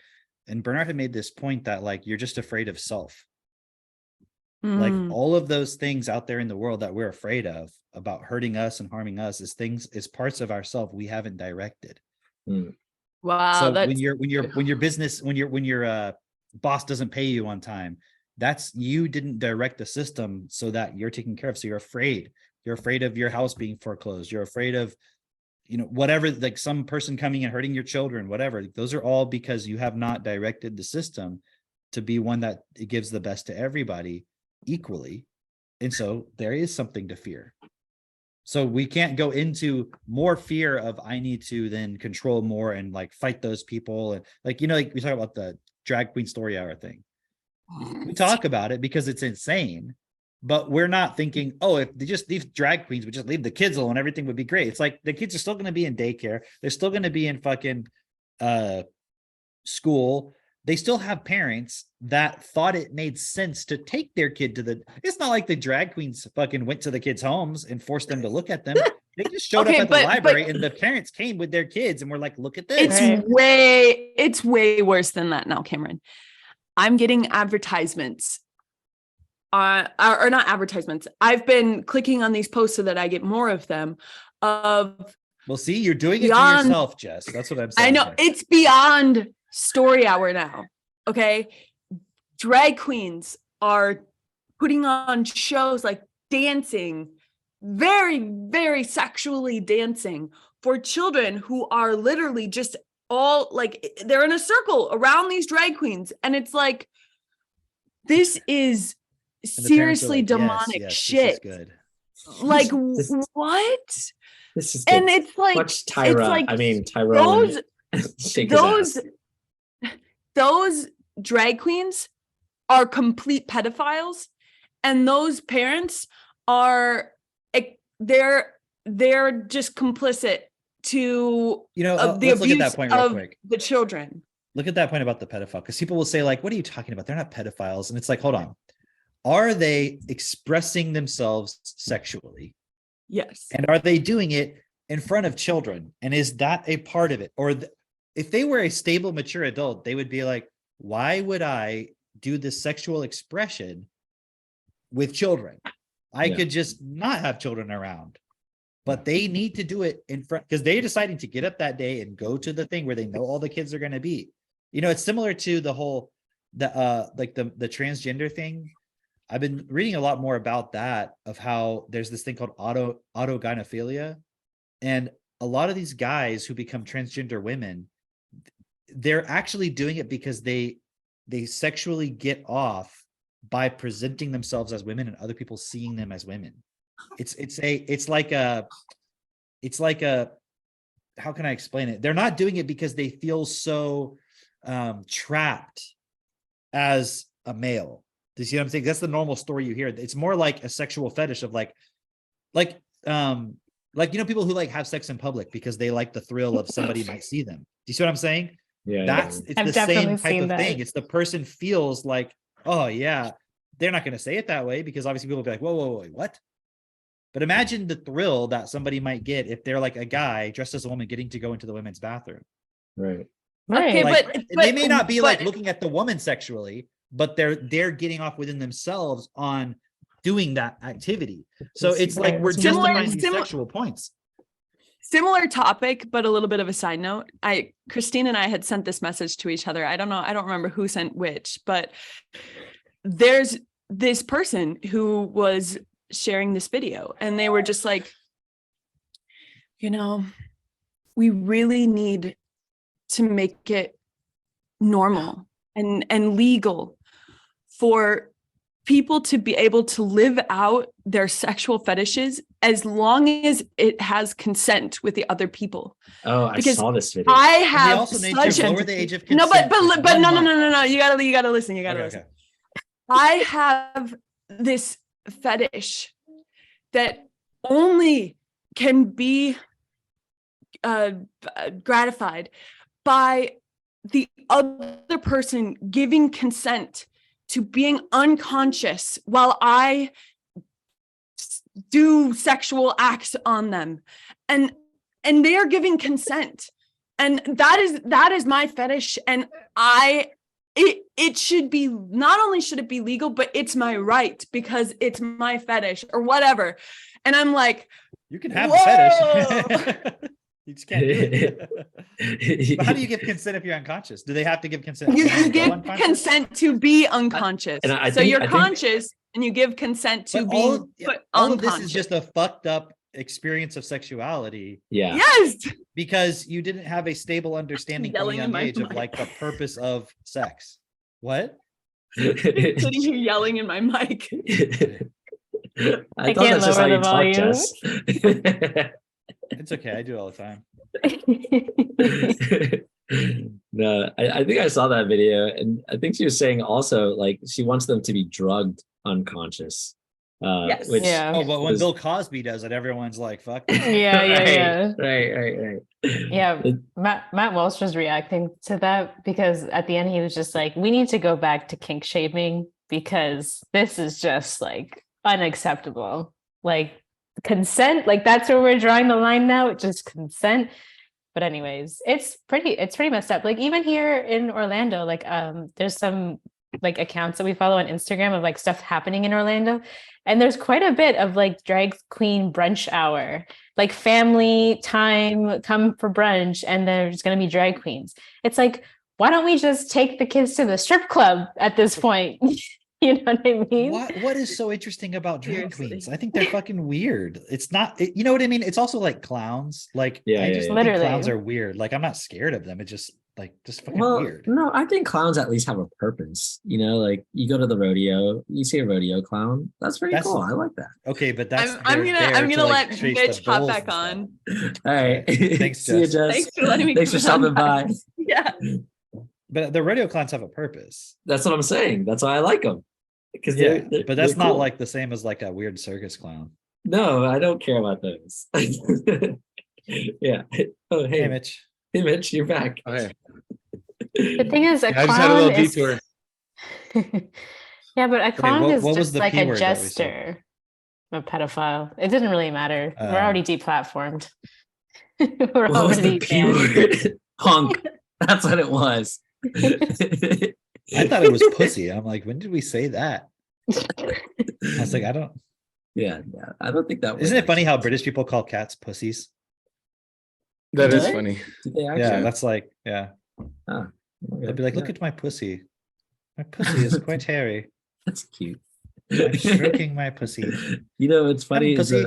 S4: And Bernard had made this point that like, you're just afraid of self. Like, all of those things out there in the world that we're afraid of about hurting us and harming us is parts of ourself we haven't directed.
S1: Wow.
S4: So when your business, when your boss doesn't pay you on time, that's, you didn't direct the system so that you're taken care of. So you're afraid of your house being foreclosed. You're afraid of, you know, whatever, like some person coming and hurting your children, whatever. Those are all because you have not directed the system to be one that it gives the best to everybody equally. And so there is something to fear. So we can't go into more fear of, I need to then control more and like fight those people. And like, you know, like we talk about the drag queen story hour thing. We talk about it because it's insane, but we're not thinking, oh, if these drag queens would just leave the kids alone, everything would be great. It's like, the kids are still going to be in daycare. They're still going to be in fucking school. They still have parents that thought it made sense to take their kid to it's not like the drag queens fucking went to the kids' homes and forced them to look at them. They just showed up at the library and the parents came with their kids and were like, look at this.
S1: It's way worse than that now, Cameron. I'm getting advertisements, or not advertisements. I've been clicking on these posts so that I get more of them. Well,
S4: see, you're doing it to yourself, Jess. That's what I'm saying.
S1: I know, it's beyond story hour now. Okay. Drag queens are putting on shows like dancing, very, very sexually dancing for children who are literally just all like, they're in a circle around these drag queens. And it's like, this is seriously like, demonic shit.
S4: This is good.
S1: Like, what?
S3: This is good.
S1: And it's like,
S3: watch Tyra.
S1: Those drag queens are complete pedophiles, and those parents are, they're just complicit to,
S4: you know,
S1: the abuse
S4: look at that point real quick.
S1: The children.
S4: Look at that point about the pedophile, because people will say like, what are you talking about? They're not pedophiles. And it's like, hold on. Are they expressing themselves sexually?
S1: Yes.
S4: And are they doing it in front of children? And is that a part of it? Or if they were a stable, mature adult, they would be like, why would I do this sexual expression with children? I
S3: Yeah.
S4: could just not have children around. But they need to do it in front because they're deciding to get up that day and go to the thing where they know all the kids are going to be. You know, it's similar to the whole like the transgender thing. I've been reading a lot more about that, of how there's this thing called autogynephilia, and a lot of these guys who become transgender women, they're actually doing it because they sexually get off by presenting themselves as women and other people seeing them as women. It's like a how can I explain it? They're not doing it because they feel so trapped as a male. Do you see what I'm saying? That's the normal story you hear. It's more like a sexual fetish of like people who like have sex in public because they like the thrill of somebody might see them. Do you see what I'm saying?
S3: Yeah.
S4: It's
S5: I've
S4: the
S5: definitely
S4: same type
S5: seen
S4: of
S5: that.
S4: thing. It's the person feels like, oh yeah, they're not going to say it that way because obviously people will be like, whoa, what? But imagine the thrill that somebody might get if they're like a guy dressed as a woman getting to go into the women's bathroom.
S3: Right.
S1: Okay,
S5: Right.
S4: Like, they may not be like
S1: but-
S4: looking at the woman sexually, but they're getting off within themselves on doing that activity. So it's like we're
S1: Similar-
S4: justifying these
S1: similar-
S4: sexual points.
S1: Similar topic, but a little bit of a side note. Christine and I had sent this message to each other. I don't remember who sent which, but there's this person who was sharing this video and they were just like, we really need to make it normal and legal for people to be able to live out their sexual fetishes as long as it has consent with the other people.
S3: Oh, I
S1: Because
S3: saw this video.
S1: I
S4: And they
S1: have
S4: also need
S1: such
S4: to lower
S1: empathy.
S4: the age of
S1: No,
S4: consent.
S1: but
S4: to
S1: no,
S4: 1 month.
S1: no. You gotta listen. You gotta listen.
S4: Okay.
S1: I have this fetish that only can be gratified by the other person giving consent to being unconscious while I do sexual acts on them, and they are giving consent, and that is my fetish, and it should be, not only should it be legal, but it's my right because it's my fetish or whatever. And I'm like,
S4: You can have
S1: Whoa!
S4: the fetish. You just can't do it. But how do you give consent if you're unconscious? Do they have to give consent?
S1: you
S4: when they go
S1: give
S4: unconscious?
S1: consent to be unconscious.
S3: and I
S1: So
S3: think-
S1: you're
S3: I think-
S1: conscious and you give consent to
S4: But
S1: being put
S4: all of
S1: unconscious.
S4: this is just a fucked up experience of sexuality
S3: Yeah.
S1: Yes.
S4: because you didn't have a stable understanding from a
S1: Yelling in
S4: young
S1: my
S4: age of
S1: mic.
S4: like the purpose of sex. What?
S1: Sitting here yelling in my mic.
S3: I thought
S5: can't
S3: that's just how
S5: lower
S3: you
S5: the
S3: talk,
S5: volume.
S3: Jess.
S4: It's okay. I do it all the time.
S3: No, I think I saw that video, and I think she was saying also like she wants them to be drugged unconscious.
S1: Yes.
S3: Which
S5: Yeah.
S4: Oh, but when
S3: was-
S4: Bill Cosby does it, everyone's like, fuck.
S5: Yeah.
S3: Right.
S5: Yeah, Matt Walsh was reacting to that because at the end he was just like, we need to go back to kink shaming because this is just like unacceptable. Like consent, like that's where we're drawing the line now. It's just consent. But anyways, it's pretty messed up. Like even here in Orlando, like there's some like accounts that we follow on Instagram of like stuff happening in Orlando. And there's quite a bit of like drag queen brunch hour, like family time, come for brunch, and there's going to be drag queens. It's like, why don't we just take the kids to the strip club at this point? You know what I mean?
S4: What is so interesting about drag
S1: Seriously.
S4: queens? I think they're fucking weird. It's not, you know what I mean? It's also like clowns. Like,
S3: Yeah,
S4: I
S3: yeah,
S4: just
S3: yeah.
S4: think
S5: Literally.
S4: clowns are weird. Like, I'm not scared of them. It's just fucking
S3: Well,
S4: weird.
S3: no, I think clowns at least have a purpose. You know, like you go to the rodeo, you see a rodeo clown. That's pretty
S4: That's-
S3: cool. I like that.
S4: Okay, but that's
S1: I'm
S4: they're
S1: gonna
S4: there to, like,
S1: let
S4: chase the
S1: Bitch hop
S4: bulls
S1: back
S4: and stuff.
S1: on.
S3: All right.
S4: Thanks,
S3: See you,
S4: Jess.
S3: Jess.
S1: Thanks for letting me
S3: Thanks for
S1: come on
S3: stopping by.
S1: by. Yeah.
S4: But the rodeo clowns have a purpose.
S3: That's what I'm saying. That's why I like them. Because
S4: Yeah,
S3: they're
S4: but that's
S3: they're
S4: not
S3: cool.
S4: like the same as like a weird circus clown.
S3: No, I don't care about those. Yeah. Oh,
S4: Hey,
S3: hey,
S4: Mitch.
S3: hey, Mitch, you're back.
S2: Okay.
S5: The thing is, a
S2: I just had a
S5: clown
S2: little
S5: is
S2: detour.
S5: yeah, but a clown
S4: what
S5: is
S4: was
S5: just
S4: the
S5: like
S4: P
S5: a
S4: word that we said?
S5: jester, a pedophile. It didn't really matter. We're already deplatformed. We're
S3: What was the
S5: already
S3: P
S5: banned.
S3: word? Punk. That's what it was.
S4: I thought it was pussy. I'm like, when did we say that? I was like, I don't.
S3: Yeah, I don't think that would
S4: Isn't it funny
S3: actually-
S4: how British people call cats pussies?
S2: That is
S3: Really?
S2: funny.
S3: Did they actually?
S4: Yeah, that's like, yeah.
S3: Oh,
S4: They'd be like, look at my pussy. My pussy is quite hairy.
S3: that's cute.
S4: I'm stroking my pussy.
S3: You know, it's funny is
S4: pussy.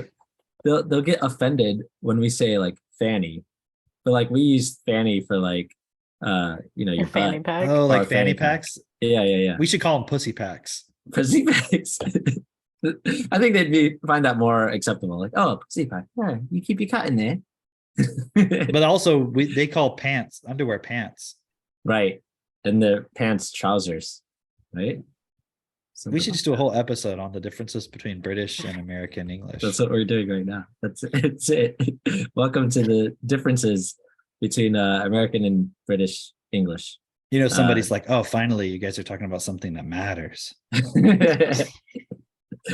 S3: that they'll get offended when we say like fanny, but like we use fanny for like your
S5: Your fanny
S3: butt.
S5: pack.
S4: Oh, like
S3: Or
S4: fanny
S3: fanny pack.
S4: packs?
S3: Yeah.
S4: We should call them pussy packs.
S3: Pussy packs. I think find that more acceptable. Like, oh, pussy pack. Yeah, you keep your cut in there.
S4: But also they call pants underwear pants.
S3: Right. And the pants trousers. Right.
S4: We should just do a whole episode on the differences between British and American English.
S3: That's what we're doing right now. That's it. Welcome to the differences between American and British English.
S4: You know, somebody's like, oh, finally, you guys are talking about something that matters.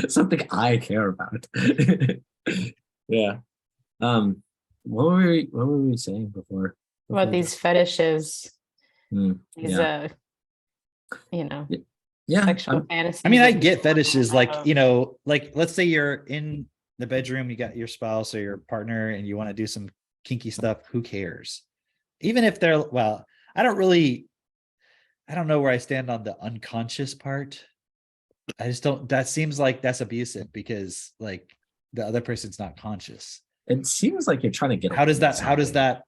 S3: Something I care about. Yeah. What were we saying before?
S5: What these fetishes, these
S3: yeah. Yeah.
S5: sexual fantasies.
S4: I mean, I
S5: that
S4: get
S5: people
S4: fetishes, like,
S5: have.
S4: you know, like let's say you're in the bedroom, you got your spouse or your partner, and you want to do some kinky stuff. Who cares? Even if they're, well, I don't know where I stand on the unconscious part. I just don't, that seems like that's abusive because like the other person's not conscious.
S3: It seems like you're trying to get
S4: How does
S3: away with
S4: that,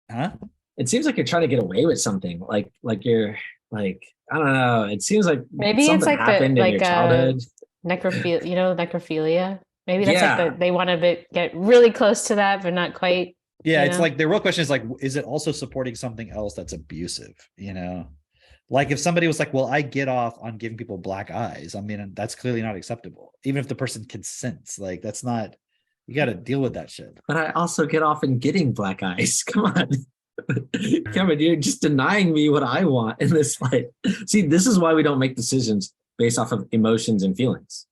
S4: huh?
S3: it seems like you're trying to get away with something. Like you're like, I don't know. It seems like
S5: Maybe it's
S3: something
S5: like
S3: happened in your childhood.
S5: necrophilia. Maybe that's
S3: Yeah.
S5: like they want to get really close to that, but not quite.
S4: Yeah,
S5: You
S4: it's
S5: know?
S4: like the real question is like, is it also supporting something else that's abusive? You know, like if somebody was like, well, I get off on giving people black eyes. I mean, that's clearly not acceptable. Even if the person consents, like that's not, you got to deal with that shit.
S3: But I also get off in getting black eyes. Come on. Kevin, you're just denying me what I want in this life. See, this is why we don't make decisions based off of emotions and feelings,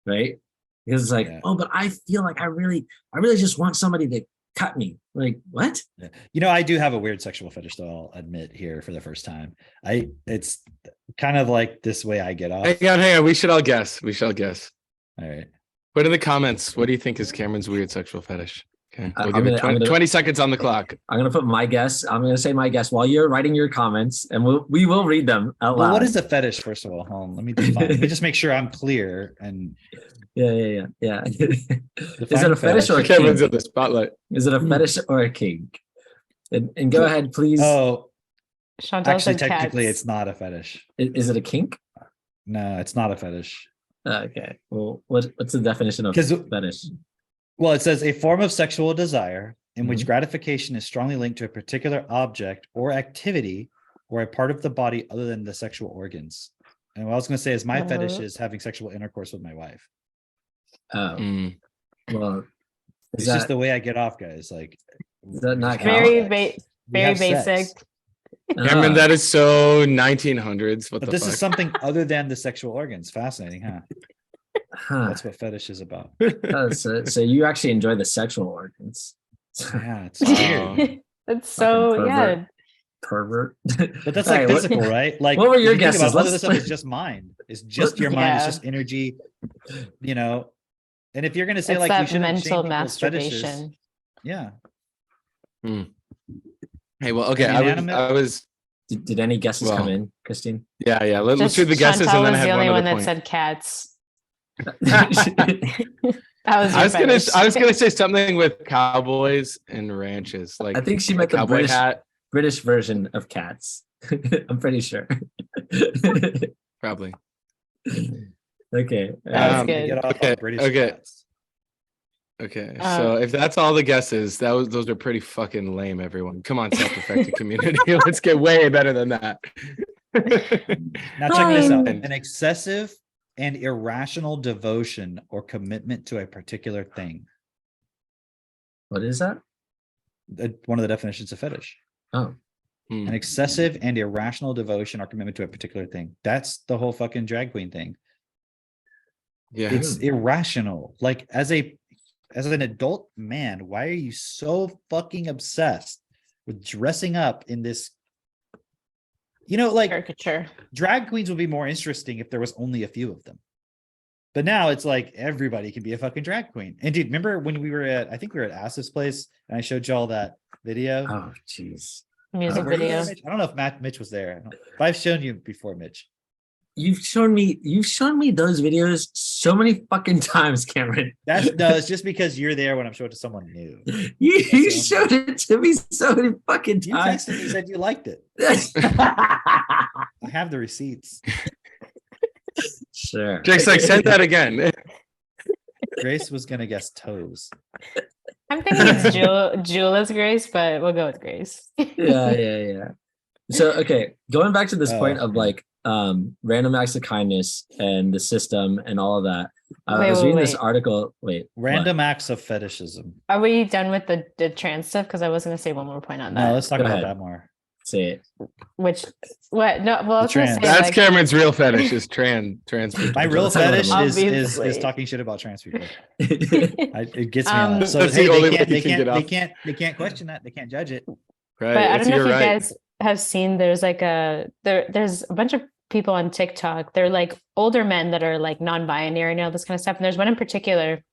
S3: right? Because it's like,
S4: Yeah.
S3: oh, but I feel like I really just want somebody to cut me. Like, what?
S4: Yeah. You know, I do have a weird sexual fetish, though, I'll admit here for the first time. It's kind of like this way I get off.
S2: Hang on. We should all guess.
S4: All right.
S2: Put in the comments. What do you think is Cameron's weird sexual fetish? Okay.
S3: I'm
S2: We'll give it
S3: gonna-
S2: 20 seconds on the clock.
S3: I'm gonna put my guess. I'm gonna say my guess while you're writing your comments, and we will read them out loud.
S4: Well, what is a fetish, first of all? Hold on, let me define. Let me just make sure I'm clear. And
S3: Yeah. Is it
S4: define
S3: a fetish or a
S2: Cameron's
S3: kink?
S2: in the spotlight.
S3: Is it a fetish or a kink? And go ahead, please.
S4: oh,
S5: Chantal
S4: actually,
S5: said
S4: technically,
S5: cats.
S4: it's not a fetish.
S3: Is it a kink?
S4: No, it's not a fetish.
S3: Okay. Well, what's the definition of
S4: 'Cause-
S3: fetish?
S4: Well, it says a form of sexual desire in which
S3: Mhm.
S4: gratification is strongly linked to a particular object or activity or a part of the body other than the sexual organs. And what I was going to say is my fetish
S5: Uh-huh.
S4: is having sexual intercourse with my wife.
S3: Oh,
S2: Mm.
S3: well,
S4: It's
S3: is
S4: just
S3: that
S4: the way I get off, guys. Like,
S3: that not
S4: we just have
S5: Very
S4: sex.
S5: ba-
S4: We
S5: very
S4: have sex.
S5: basic.
S2: Cameron, that is so 1900s. What
S4: But
S2: the
S4: this
S2: fuck?
S4: is something other than the sexual organs. Fascinating, huh?
S3: huh.
S4: That's what fetish is about.
S3: So you actually enjoy the sexual organs.
S4: Yeah, it's weird.
S5: That's so
S3: Fucking
S5: yeah.
S3: pervert.
S4: But that's
S3: All
S4: like
S3: right, what-
S4: physical, right? Like,
S3: what were
S4: if
S3: your
S4: you think about
S3: guesses?
S4: all of this
S3: Let's-
S4: stuff is just mind. It's just your mind. It's
S5: Yeah.
S4: just energy, you know. And if you're gonna say
S5: It's
S4: like we
S5: that
S4: shouldn't shame
S5: mental
S4: people's fetishes,
S5: masturbation.
S4: yeah.
S2: Hey, well, okay.
S4: Inanimate?
S2: I was
S3: Did any guesses
S2: Well,
S3: come in, Christine?
S2: Yeah. Let's
S5: Just
S2: do the guesses,
S5: Chantal
S2: and then I
S5: was the
S2: have
S5: only
S2: one
S5: one
S2: other
S5: that
S2: point.
S5: said cats.
S2: I
S5: That was your fetish.
S2: was gonna say something with cowboys and ranches, like
S3: I think she
S2: a
S3: meant the
S2: cowboy
S3: British
S2: hat,
S3: British version of cats. I'm pretty sure.
S2: probably.
S3: Okay.
S5: That was
S2: Um,
S5: good.
S4: Get off
S2: Okay,
S4: on British
S2: okay.
S4: cats.
S2: Okay, so if that's all the guesses, those are pretty fucking lame. Everyone, come on, self-affected community, let's get way better than that.
S4: Now check this out:
S2: Um,
S4: an excessive and irrational devotion or commitment to a particular thing.
S3: What is that?
S4: One of the definitions of fetish.
S3: Oh,
S2: Hmm.
S4: An excessive and irrational devotion or commitment to a particular thing. That's the whole fucking drag queen thing.
S2: Yeah,
S4: It's irrational. Like as an adult man, why are you so fucking obsessed with dressing up in this? You know, like
S5: Caricature.
S4: drag queens would be more interesting if there was only a few of them. But now it's like everybody can be a fucking drag queen. And dude, remember when I think we were at Ass's place and I showed y'all that video?
S3: Oh, jeez.
S5: Music
S3: Were you
S5: video.
S3: there,
S4: Mitch? I don't know if Mitch was there. But I've shown you before, Mitch.
S3: You've shown me those videos so many fucking times, Cameron.
S4: It's just because you're there when I'm showing it to someone new.
S3: You showed it to me so many fucking
S4: You
S3: times.
S4: texted me, said you liked it. I have the receipts.
S3: Sure.
S2: Jake's like, send that again.
S4: Grace was gonna guess toes.
S5: I'm thinking it's Jula's Grace, but we'll go with Grace.
S3: Yeah. So okay, going back to this point of
S4: yeah.
S3: like random acts of kindness and the system and all of that. I
S5: Wait,
S3: was
S5: wait,
S3: reading this
S5: wait.
S3: article. Wait,
S4: Random acts of fetishism.
S5: Are we done with the trans stuff? Because I was going to say one more point on
S4: No,
S5: that.
S4: let's talk
S3: Go
S4: about
S3: ahead.
S4: that more.
S3: say it.
S5: What? No, well, I was going to
S4: trans.
S5: say
S2: That's
S5: like,
S2: Cameron's real fetish is trans people.
S4: My real
S3: Let's talk about
S4: fetish
S3: it.
S4: is
S5: Obviously.
S4: talking shit about trans people. It gets me on. So
S2: That's
S4: hey,
S2: the only way
S4: they
S2: you can get off.
S4: can't question that. They can't judge it.
S2: Right.
S5: but I
S2: it's
S5: don't know if
S2: your
S5: you
S2: right.
S5: guys have seen. There's like there's a bunch of people on TikTok. They're like older men that are like non-binary and all this kind of stuff. And there's one in particular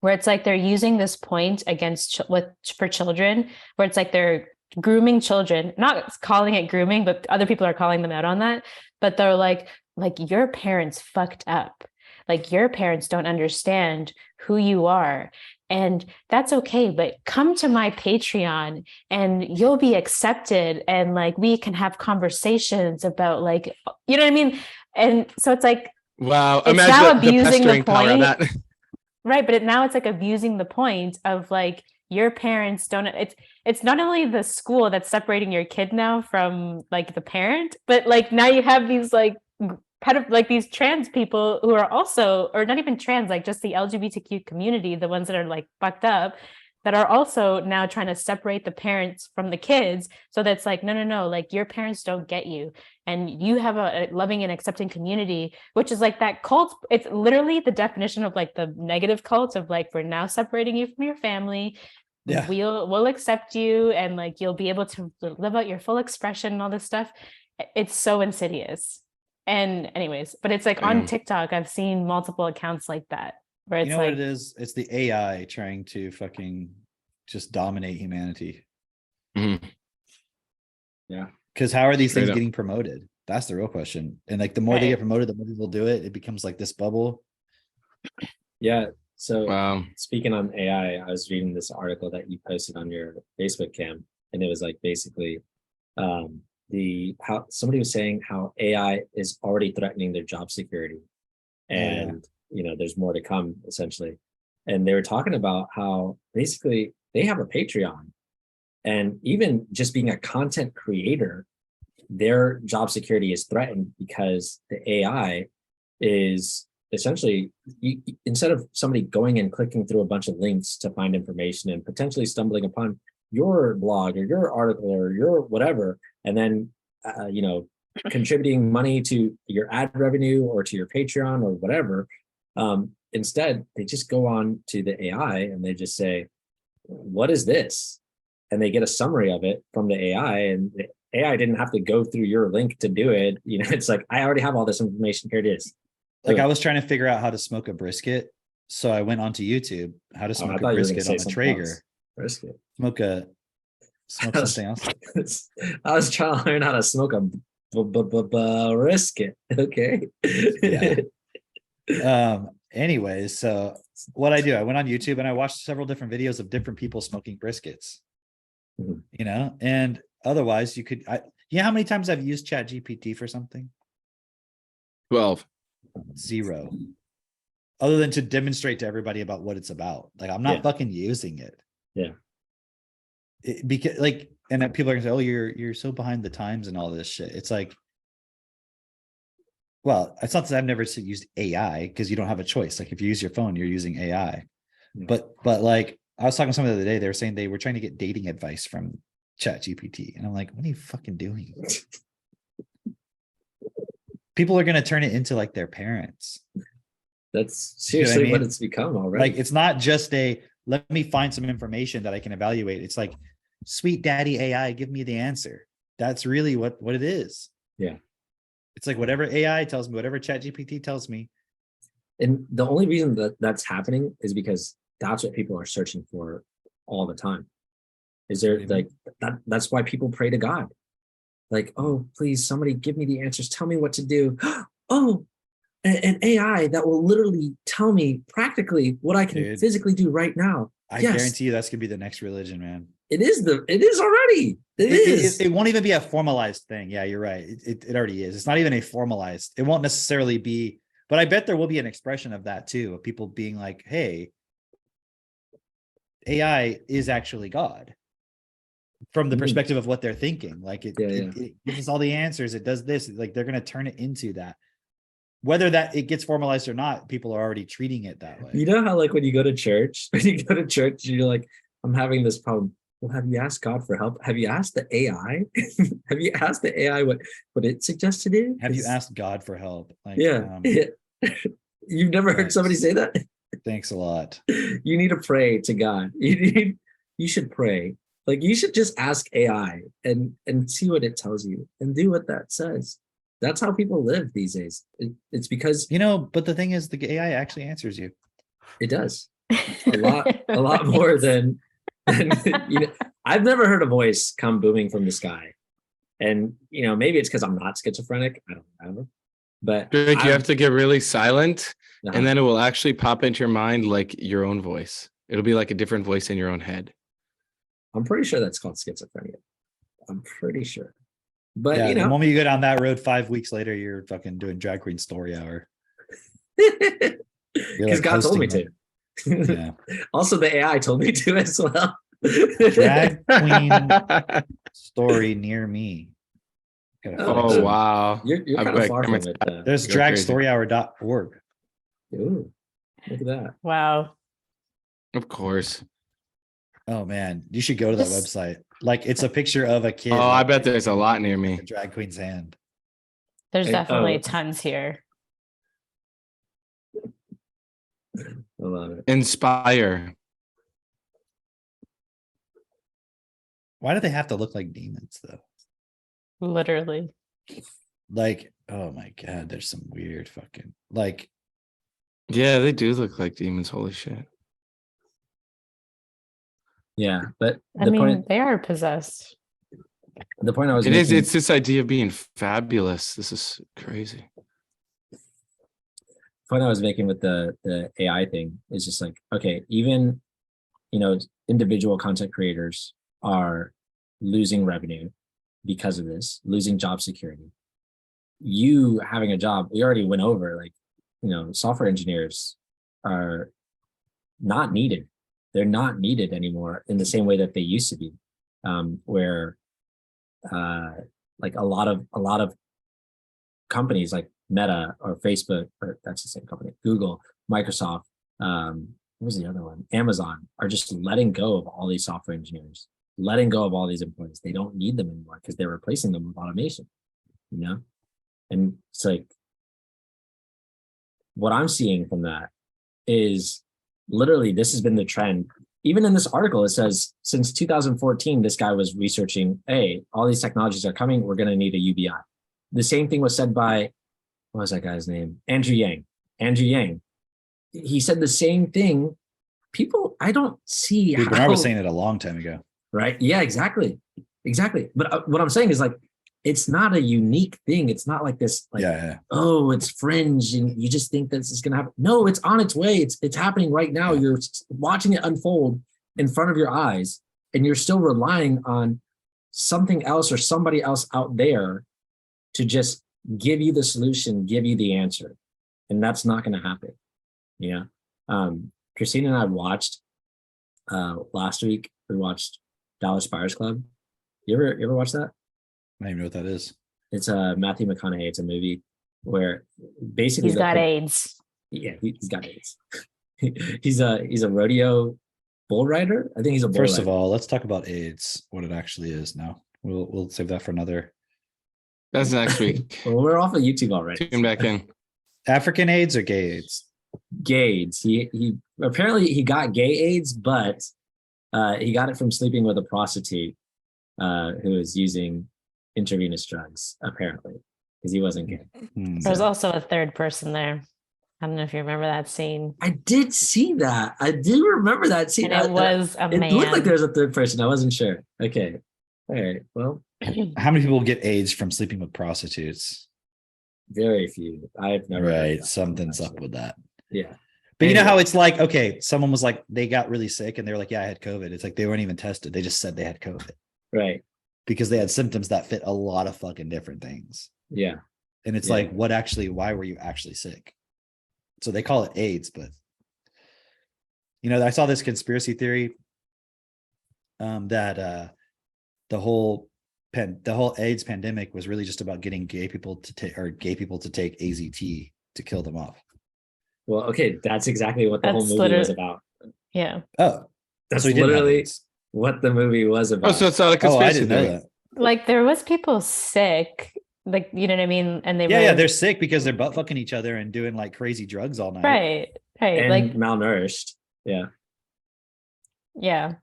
S5: where it's like they're using this point against for children, where it's like they're grooming children, not calling it grooming, but other people are calling them out on that. But they're like your parents fucked up. Like your parents don't understand who you are. And that's okay, but come to my Patreon and you'll be accepted. And like, we can have conversations about like, you know what I mean? And so it's like,
S2: Wow.
S5: it's
S2: Imagine
S5: now
S2: the
S5: abusing the
S2: pestering power of
S5: point.
S2: that.
S5: Right. But now it's like abusing the point of like, your parents don't, it's not only the school that's separating your kid now from like the parent, but like now you have these like like these trans people who are also, or not even trans, like just the LGBTQ community, the ones that are like fucked up, that are also now trying to separate the parents from the kids. So that's like, no, like your parents don't get you. And you have a loving and accepting community, which is like that cult. It's literally the definition of like the negative cult of like, we're now separating you from your family.
S4: Yeah.
S5: We'll accept you and like you'll be able to live out your full expression and all this stuff. It's so insidious. And anyways, but it's like on TikTok, I've seen multiple accounts like that where it's
S4: You know
S5: like
S4: what it is? It's the AI trying to fucking just dominate humanity.
S2: Mhm.
S3: Yeah.
S4: Because how are these
S2: Straight
S4: things
S2: up.
S4: getting promoted? That's the real question. And like the more they
S5: Right.
S4: get promoted, the more people do it. It becomes like this bubble.
S3: Yeah. So
S2: Wow.
S3: speaking on AI, I was reading this article that you posted on your Facebook cam, and it was like basically how somebody was saying how AI is already threatening their job security, and there's more to come essentially. And they were talking about how basically they have a Patreon, and even just being a content creator, their job security is threatened because the AI is essentially, instead of somebody going and clicking through a bunch of links to find information and potentially stumbling upon your blog or your article or your whatever, and then contributing money to your ad revenue or to your Patreon or whatever, instead they just go on to the AI and they just say, what is this? And they get a summary of it from the AI, and the AI didn't have to go through your link to do it. It's like, I already have all this information. Here it is.
S4: Like I was trying to figure out how to smoke a brisket. So I went onto YouTube, how to smoke a brisket on a Traeger.
S3: Brisket.
S4: Smoke something else.
S3: I was trying to learn how to smoke a brisket. Okay.
S4: Yeah. Anyways, so what I do, I went on YouTube and I watched several different videos of different people smoking briskets.
S3: Mhm.
S4: And otherwise you could, how many times I've used Chat GPT for something?
S2: 12.
S4: 0. Other than to demonstrate to everybody about what it's about. Like I'm not fucking using it.
S3: Yeah.
S4: Because like, and then people are gonna say, oh, you're so behind the times and all this shit. It's like, well, it's not that I've never used AI, because you don't have a choice. Like if you use your phone, you're using AI.
S3: Yeah.
S4: But like I was talking to someone the other day, they were saying they were trying to get dating advice from Chat GPT. And I'm like, what are you fucking doing? People are gonna turn it into like their parents.
S3: That's seriously what it's become already.
S4: Like it's not just let me find some information that I can evaluate. It's like, sweet daddy AI, give me the answer. That's really what it is.
S3: Yeah.
S4: It's like whatever AI tells me, whatever Chat GPT tells me,
S3: And the only reason that that's happening is because that's what people are searching for all the time. Is there like that's why people pray to God. Like, oh, please, somebody give me the answers. Tell me what to do. Oh, an AI that will literally tell me practically what I can
S4: Dude.
S3: physically do right now.
S4: I
S3: Yes.
S4: guarantee you that's gonna be the next religion, man.
S3: It is already. It is.
S4: It won't even be a formalized thing. Yeah, you're right. It already is. It's not even a formalized. It won't necessarily be, but I bet there will be an expression of that too, of people being like, hey, AI is actually God from the perspective of what they're thinking. Like it gives us all the answers. It does this. Like they're going to turn it into that. Whether that it gets formalized or not, people are already treating it that way.
S3: You know how like when you go to church, you're like, I'm having this problem. Well, have you asked God for help? Have you asked the AI? Have you asked the AI what it suggests to do?
S4: Have you asked God for help? Like,
S3: yeah. You've never heard somebody say that?
S4: Thanks a lot.
S3: You need to pray to God. You should pray. Like you should just ask AI and see what it tells you and do what that says. That's how people live these days. It's because
S4: but the thing is, the AI actually answers you.
S3: It does a lot more than I've never heard a voice come booming from the sky, and maybe it's because I'm not schizophrenic. I don't know, but
S2: Drake, you have to get really silent, and then it will actually pop into your mind like your own voice. It'll be like a different voice in your own head.
S3: I'm pretty sure that's called schizophrenia. I'm pretty sure. But
S4: yeah, the moment you go down that road, 5 weeks later, you're fucking doing drag queen story hour.
S3: Because God told me to.
S4: Yeah.
S3: Also, the AI told me to as well.
S4: Drag queen story near me.
S2: Oh wow!
S3: You're kind of far from it.
S4: There's dragstoryhour.org.
S3: Ooh, look at that!
S5: Wow.
S2: Of course.
S4: Oh man, you should go to that website. Like it's a picture of a kid.
S2: Oh, I bet there's a lot near me.
S4: A drag queen's hand.
S5: There's definitely tons here.
S3: I love it.
S2: Inspire.
S4: Why do they have to look like demons though?
S5: Literally.
S4: Like, oh my god, there's some weird fucking like.
S2: Yeah, they do look like demons. Holy shit.
S3: Yeah, but
S5: they are possessed.
S3: The point I was
S2: it's this idea of being fabulous. This is crazy.
S3: The point I was making with the AI thing is just like, okay, even individual content creators are losing revenue because of this, losing job security. You having a job, we already went over, like, software engineers are not needed. They're not needed anymore in the same way that they used to be, where like a lot of companies like Meta or Facebook, or that's the same company, Google, Microsoft, what was the other one? Amazon, are just letting go of all these software engineers, letting go of all these employees. They don't need them anymore because they're replacing them with automation, And it's like, what I'm seeing from that is literally this has been the trend. Even in this article, it says since 2014, this guy was researching, hey, all these technologies are coming, we're going to need a UBI. The same thing was said by, what was that guy's name? Andrew Yang. He said the same thing. People, I don't see
S4: how. Bernard was saying it a long time ago.
S3: Right? Yeah, exactly. But what I'm saying is like, it's not a unique thing. It's not like this, like, oh, it's fringe and you just think this is going to happen. No, it's on its way. It's happening right now. Yeah. You're watching it unfold in front of your eyes, and you're still relying on something else or somebody else out there to just give you the solution, give you the answer. And that's not going to happen. Christina and I watched last week, we watched Dallas Buyers Club. You ever watch that?
S4: I don't even know what that is.
S3: It's a Matthew McConaughey. It's a movie where basically
S5: he's got AIDS.
S3: Yeah, he's got AIDS. he's a rodeo bull rider. I think he's a bull
S4: First
S3: rider.
S4: of all, let's talk about AIDS, what it actually is now. We'll save that for another.
S2: That's next week.
S3: Well, we're off of YouTube already.
S2: Tune back in.
S4: African AIDS or gay AIDS?
S3: Gay AIDS. He apparently he got gay AIDS, but he got it from sleeping with a prostitute who was using intravenous drugs, apparently, because he wasn't gay.
S5: There's also a third person there. I don't know if you remember that scene.
S3: I did see that. I do remember that scene.
S5: And it was a
S3: It looked like
S5: man.
S3: there was a third person. I wasn't sure. Okay. All right. Well,
S4: How many people get AIDS from sleeping with prostitutes?
S3: very few. I've never. heard
S4: Right.
S3: that,
S4: Something's up
S3: actually.
S4: with that.
S3: Yeah.
S4: But you know how
S3: Anyway.
S4: it's like, okay, someone was like, they got really sick and they were like, yeah, I had COVID. It's like they weren't even tested. They just said they had COVID
S3: Right.
S4: because they had symptoms that fit a lot of fucking different things.
S3: Yeah.
S4: And it's
S3: Yeah.
S4: like, why were you actually sick? So they call it AIDS, but I saw this conspiracy theory that the whole AIDS pandemic was really just about getting gay people to take AZT to kill them off.
S3: Well, okay. That's exactly what the whole
S5: That's
S3: movie was
S5: literally-
S3: about.
S5: Yeah.
S4: Oh,
S3: That's
S4: so he didn't have
S3: literally
S4: AIDS.
S3: what the movie was about.
S2: Oh, so it's not a
S4: Oh, I
S2: conspiracy
S4: didn't know
S2: theory.
S4: that.
S5: Like there was people sick, like you know what I mean? And they
S4: Yeah,
S5: were
S4: they're sick because they're butt fucking each other and doing like crazy drugs all night.
S5: right.
S3: and
S5: Like
S3: malnourished. Yeah.
S5: yeah.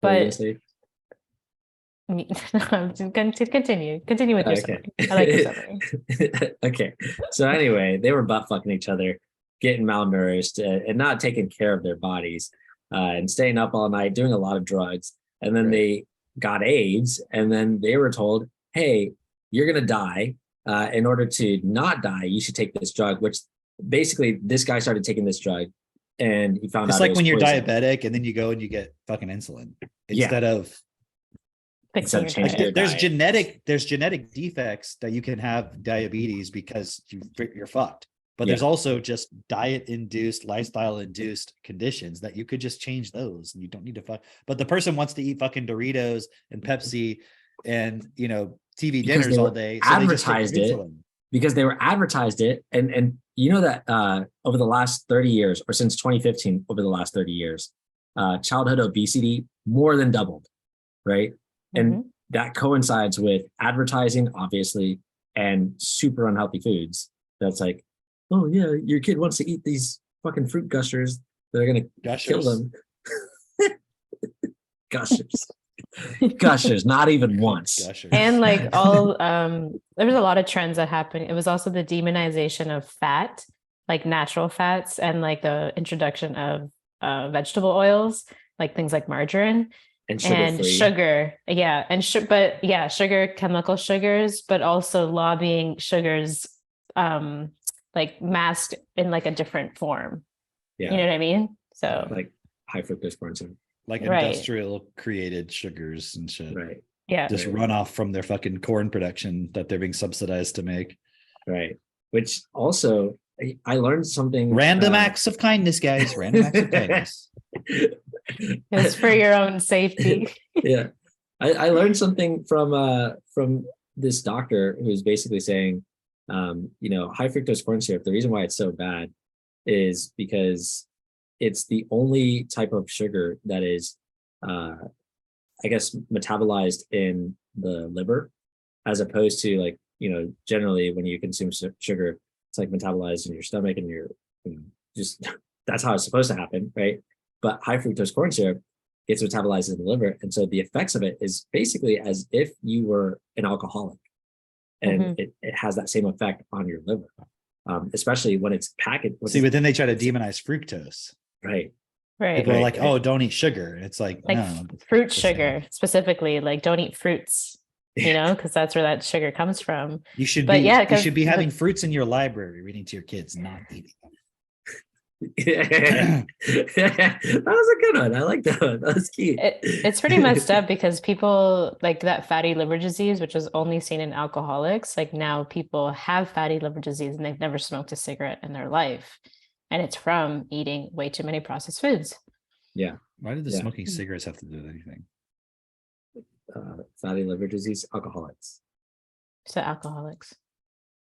S3: What were you
S5: But
S3: gonna say?
S5: I'm just going to continue with your
S3: Okay.
S5: summary. I like your summary.
S3: Okay. So anyway, they were butt fucking each other, getting malnourished, and not taking care of their bodies, and staying up all night, doing a lot of drugs. And then
S4: Right.
S3: they got AIDS, and then they were told, "Hey, you're gonna die. In order to not die, you should take this drug." Which basically, this guy started taking this drug, and he found
S4: It's
S3: out
S4: like
S3: it was
S4: when you're
S3: poison.
S4: diabetic and then you go and you get fucking insulin
S3: Yeah.
S4: instead of
S5: Fixing
S3: of
S5: your
S3: changing
S5: diet.
S3: your
S4: there's genetic defects that you can have diabetes because you're fucked. But there's
S3: Yeah.
S4: also just diet induced, lifestyle induced conditions that you could just change those and you don't need to fuck. But the person wants to eat fucking Doritos and Pepsi and TV
S3: Because
S4: dinners
S3: they
S4: all
S3: were
S4: day. So they just take
S3: advertised it.
S4: insulin.
S3: Because they were advertised it, and you know that over the last 30 years, or since 2015, over the last 30 years, childhood obesity more than doubled, right? And
S5: Mhm.
S3: that coincides with advertising, obviously, and super unhealthy foods. That's like, oh yeah, your kid wants to eat these fucking fruit gushers that are gonna kill
S4: Gushers.
S3: them. Gushers. Gushers, not even once.
S4: Gushers.
S5: And like all there was a lot of trends that happened. It was also the demonization of fat, like natural fats, and like the introduction of vegetable oils, like things like margarine
S3: And
S5: and
S3: sugar-free.
S5: sugar. Yeah. And sugar, chemical sugars, but also lobbying sugars like masked in like a different form.
S3: Yeah.
S5: You know what I mean? So
S3: Like high fructose corn syrup.
S4: Like
S5: Right.
S4: industrial created sugars and shit.
S3: Right.
S5: yeah.
S4: Just run off from their fucking corn production that they're being subsidized to make.
S3: Right. Which also I learned something.
S4: Random acts of kindness, guys. Random acts of kindness.
S5: It's for your own safety.
S3: Yeah. I learned something from this doctor who's basically saying, high fructose corn syrup, the reason why it's so bad is because it's the only type of sugar that is I guess metabolized in the liver, as opposed to like, generally when you consume sugar, it's like metabolized in your stomach and just that's how it's supposed to happen, right? But high fructose corn syrup gets metabolized in the liver, and so the effects of it is basically as if you were an alcoholic, and it has that same effect on your liver, especially when it's packaged.
S4: See, but then they try to demonize fructose.
S3: Right.
S5: Right.
S4: People are like,
S3: right.
S4: oh, don't eat sugar. It's like no.
S5: Fruit
S4: it's the same.
S5: sugar specifically, like don't eat fruits, because that's where that sugar comes from.
S4: You should
S5: But
S4: be
S5: yeah,
S4: you
S5: 'cause
S4: should be
S5: the-
S4: having fruits in your library, reading to your kids, not eating them.
S3: That was a good one. I like that one. That was cute.
S5: It's pretty messed up because people like that fatty liver disease, which is only seen in alcoholics. Like now people have fatty liver disease and they've never smoked a cigarette in their life. And it's from eating way too many processed foods.
S3: Yeah.
S4: Why did the
S3: Yeah.
S4: smoking cigarettes have to do with anything?
S3: Fatty liver disease, alcoholics.
S5: So alcoholics.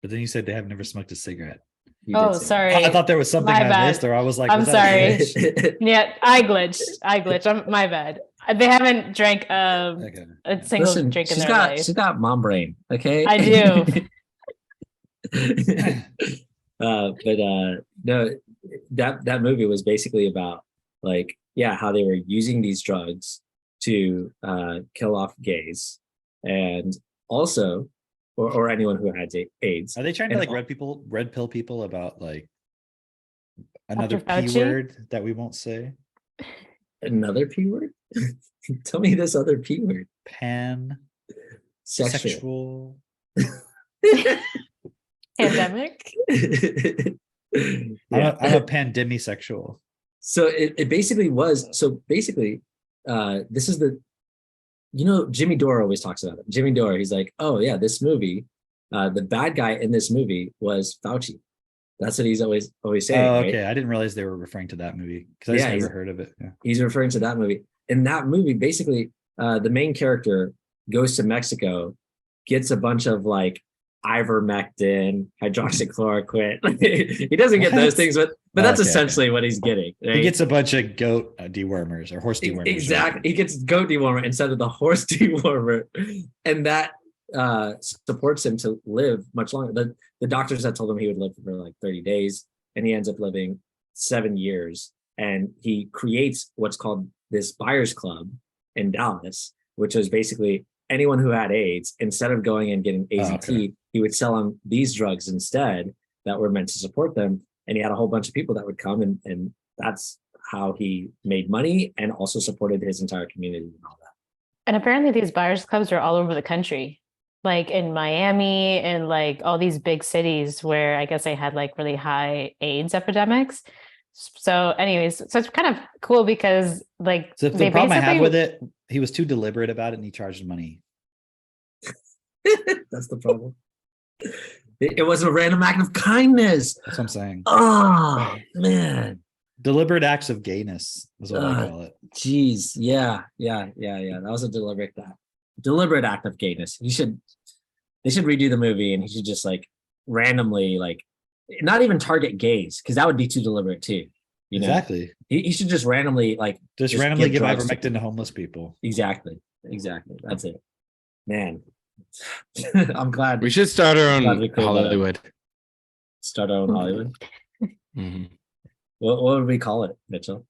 S4: But then you said they have never smoked a cigarette.
S3: You
S5: Oh,
S3: did say
S5: sorry.
S4: I thought there was something
S5: My
S4: I
S5: bad.
S4: missed, or I was like,
S5: I'm
S4: was that a
S5: sorry.
S4: glitch?
S3: that.
S5: Yeah, I glitched. My bad. They haven't drank
S4: Okay.
S5: a single
S3: Listen,
S5: drink in
S3: she's
S5: their
S3: got
S5: life.
S3: she's got mom brain. Okay.
S5: I do.
S3: No, that movie was basically about like, yeah, how they were using these drugs to kill off gays, and also or anyone who had AIDS.
S4: Are they trying to
S3: And
S4: like
S3: all-
S4: red pill people about like Another P
S5: Fauci?
S4: word that we won't say.
S3: Another P word? Tell me this other P word.
S4: Pan
S3: Sexual.
S4: sexual.
S5: Pandemic.
S4: I'm a pandemisexual.
S3: So it basically was. So basically, this is the, Jimmy Dore always talks about it. Jimmy Dore, he's like, oh yeah, this movie, the bad guy in this movie was Fauci. That's what he's always saying.
S4: Oh,
S3: right?
S4: okay. I didn't realize they were referring to that movie because I just never heard of it. Yeah.
S3: He's referring to that movie. In that movie, basically, the main character goes to Mexico, gets a bunch of like ivermectin, hydroxychloroquine. He doesn't get those
S4: What?
S3: things, but that's
S4: Okay,
S3: essentially what he's getting. Right?
S4: He gets a bunch of goat dewormers or horse dewormers.
S3: Exactly. He gets goat dewormer instead of the horse dewormer, and that supports him to live much longer. The doctors had told him he would live for like 30 days, and he ends up living 7 years. And he creates what's called this buyers club in Dallas, which is basically anyone who had AIDS, instead of going and getting AZT, he would sell them these drugs instead that were meant to support them. And he had a whole bunch of people that would come, and that's how he made money and also supported his entire community and all that.
S5: And apparently these buyers clubs are all over the country, like in Miami and like all these big cities where I guess they had like really high AIDS epidemics. So anyways, so it's kind of cool because like
S4: So the problem I have with it, he was too deliberate about it and he charged money.
S3: That's the problem. It was a random act of kindness.
S4: That's what I'm saying.
S3: Oh man.
S4: Deliberate acts of gayness is what I call it.
S3: Geez. Yeah. That was a deliberate act of gayness. They should redo the movie, and he should just like randomly, like, not even target gays, because that would be too deliberate too. You know?
S4: Exactly.
S3: He should just randomly like
S4: Just randomly give
S3: drugs
S4: ivermectin to homeless people.
S3: Exactly. That's it. Man. I'm glad
S2: We should start our
S3: Glad
S2: own
S3: we cleared that up.
S2: Hollywood.
S3: start our own Hollywood.
S2: Mhm.
S3: What would we call it, Mitchell?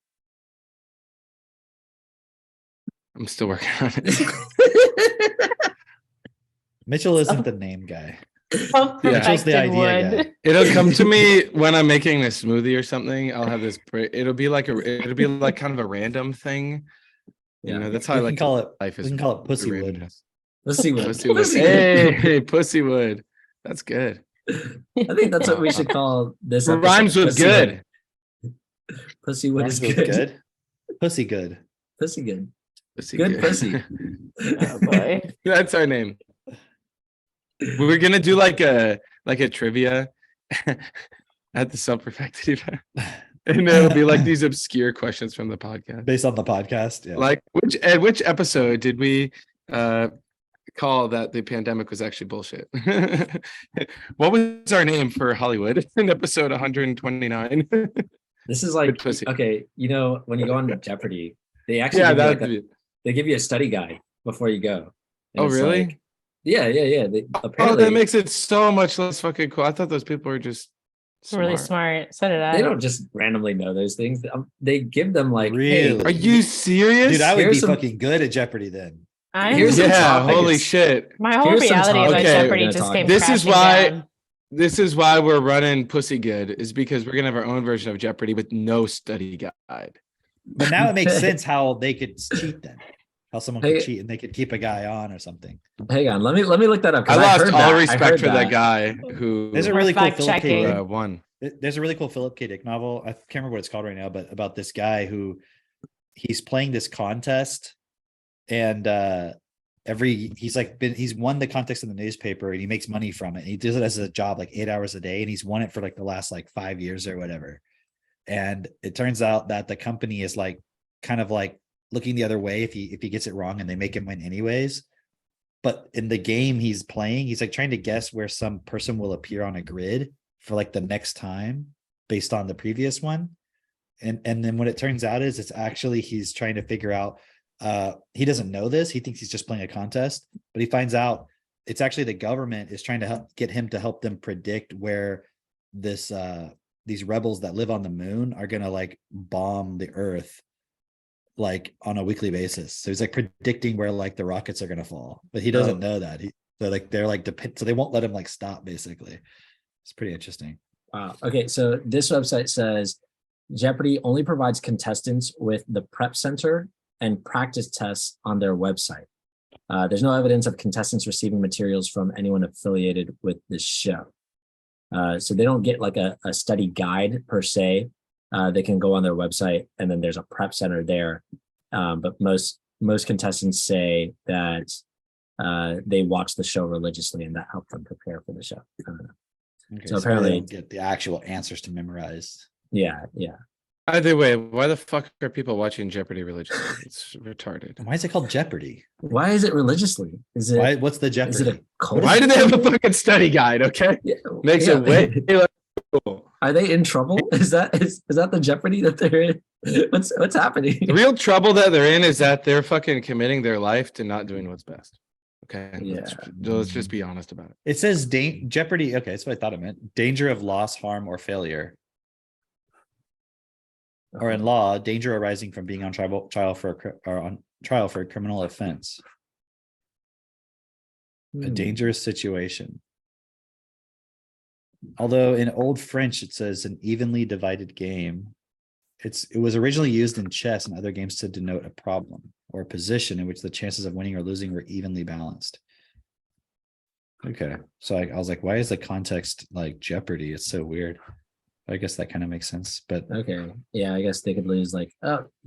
S2: I'm still working on it.
S4: Mitchell isn't the name guy.
S5: Mitchell's
S4: the idea guy.
S2: It'll come to me when I'm making a smoothie or something. I'll have this. It'll be like kind of a random thing. You know, that's how I
S4: We
S2: like
S4: can call it.
S2: life is.
S4: We can call it Pussywood.
S2: randomness.
S3: Let's see what.
S2: Pussywood. Hey, Pussywood. That's good.
S3: I think that's what we should call this.
S2: It rhymes with good.
S3: Pussywood is
S4: Rhymes with
S3: good.
S4: Pussy good.
S3: Pussy good.
S2: Pussy
S3: Good pussy.
S5: Oh boy.
S2: That's our name. We're gonna do like a trivia at the self-perfected event. And it'll be like these obscure questions from the podcast.
S4: Based on the podcast. Yeah.
S2: Like which episode did we call that the pandemic was actually bullshit? What was our name for Hollywood in episode 129?
S3: This is like,
S2: Good pussy.
S3: okay, you know, when you go on Jeopardy, they actually
S2: Yeah,
S3: give you
S2: that
S3: like they give you a study guide before you go. And
S2: Oh,
S3: it's
S2: really?
S3: like- yeah. They,
S2: Oh,
S3: apparently,
S2: that makes it so much less fucking cool. I thought those people were just
S5: Really smart. So did I.
S3: they don't just randomly know those things. They give them like,
S4: Really?
S2: Are you serious?
S4: Dude, I would
S3: Here's
S4: be
S3: some-
S4: fucking good at Jeopardy then.
S3: Here's some
S2: Yeah,
S3: topics.
S2: holy shit.
S5: My whole
S3: Here's some
S5: reality about
S2: topics
S5: Jeopardy
S3: we're gonna
S5: just
S3: talk
S5: came
S3: about.
S2: This is
S5: crashing
S2: why-
S5: down.
S2: This is why we're running Pussy Good, is because we're gonna have our own version of Jeopardy with no study guide.
S4: But now it makes sense how they could cheat then. How someone
S3: Hey-
S4: could cheat and they could keep a guy on or something.
S3: Hang on, let me look that up. 'cause
S2: I
S3: I
S2: lost
S3: heard
S2: all
S3: that. I
S2: respect
S3: heard
S2: for that guy who
S4: There's a really cool
S5: Fact
S4: Philip K.
S5: checking.
S4: Dick.
S2: won.
S4: There's a really cool Philip K. Dick novel. I can't remember what it's called right now, but about this guy who he's playing this contest, and he's won the contest in the newspaper, and he makes money from it. And he does it as a job, like 8 hours a day, and he's won it for like the last like 5 years or whatever. And it turns out that the company is like kind of like looking the other way if he gets it wrong, and they make him win anyways. But in the game he's playing, he's like trying to guess where some person will appear on a grid for like the next time based on the previous one. And then what it turns out is it's actually he's trying to figure out, he doesn't know this. He thinks he's just playing a contest, but he finds out it's actually the government is trying to get him to help them predict where these rebels that live on the moon are going to like bomb the earth like on a weekly basis. So he's like predicting where like the rockets are going to fall, but he doesn't know that. They're like so they won't let him like stop basically. It's pretty interesting.
S3: Wow. Okay, so this website says Jeopardy only provides contestants with the prep center and practice tests on their website. There's no evidence of contestants receiving materials from anyone affiliated with this show. So they don't get like a study guide per se. They can go on their website and then there's a prep center there. But most contestants say that they watch the show religiously and that helped them prepare for the show. I don't know.
S4: Okay,
S3: So
S4: they
S3: apparently-
S4: don't get the actual answers to memorize.
S3: Yeah.
S2: Either way, why the fuck are people watching Jeopardy religiously? It's retarded.
S4: Why is it called Jeopardy?
S3: Why is it religiously? Is it?
S4: Why? What's the
S3: Is it
S4: Jeopardy?
S3: a cult?
S2: Why do they have a fucking study guide? Okay,
S3: Yeah,
S2: makes
S3: yeah.
S2: it way less cool.
S3: Are they in trouble? Is that the Jeopardy that they're in? What's happening?
S2: The real trouble that they're in is that they're fucking committing their life to not doing what's best. Okay,
S3: Yeah.
S2: let's just be honest about it.
S4: It says Jeopardy. Okay, that's what I thought it meant. Danger of loss, harm, or failure. Or in law, danger arising from being on trial for a criminal offense. A dangerous situation. Although in Old French it says an evenly divided game. It was originally used in chess and other games to denote a problem or a position in which the chances of winning or losing were evenly balanced. Okay, so I was like, why is the context like Jeopardy? It's so weird. I guess that kind of makes sense, but
S3: Okay. Yeah, I guess they could lose like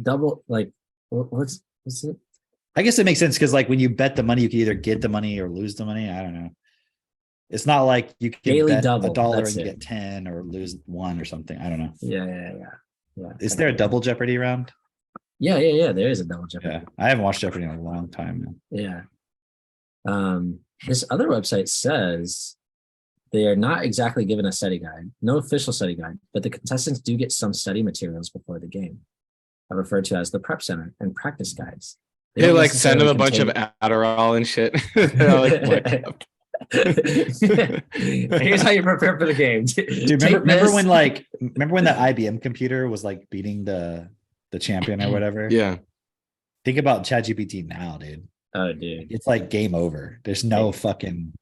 S3: double like what's it?
S4: I guess it makes sense because like when you bet the money, you can either get the money or lose the money. I don't know. It's not like you can
S3: Daily
S4: bet
S3: double,
S4: $1
S3: that's
S4: and
S3: it.
S4: get 10 or lose 1 or something. I don't know.
S3: Yeah.
S4: Is there a double Jeopardy round?
S3: Yeah. There is a double Jeopardy.
S4: Yeah, I haven't watched Jeopardy in a long time, man.
S3: Yeah. This other website says they are not exactly given a study guide, no official study guide, but the contestants do get some study materials before the game, referred to as the prep center and practice guides.
S2: They
S3: don't
S2: like send them a bunch of
S3: necessarily
S2: Adderall and shit. They're all like,
S3: contain- Here's how you prepare for the game.
S4: Dude, remember when that IBM computer was like beating the champion or whatever?
S2: yeah.
S4: Think about ChatGPT now, dude.
S3: Oh, dude.
S4: It's like game over. There's no fucking.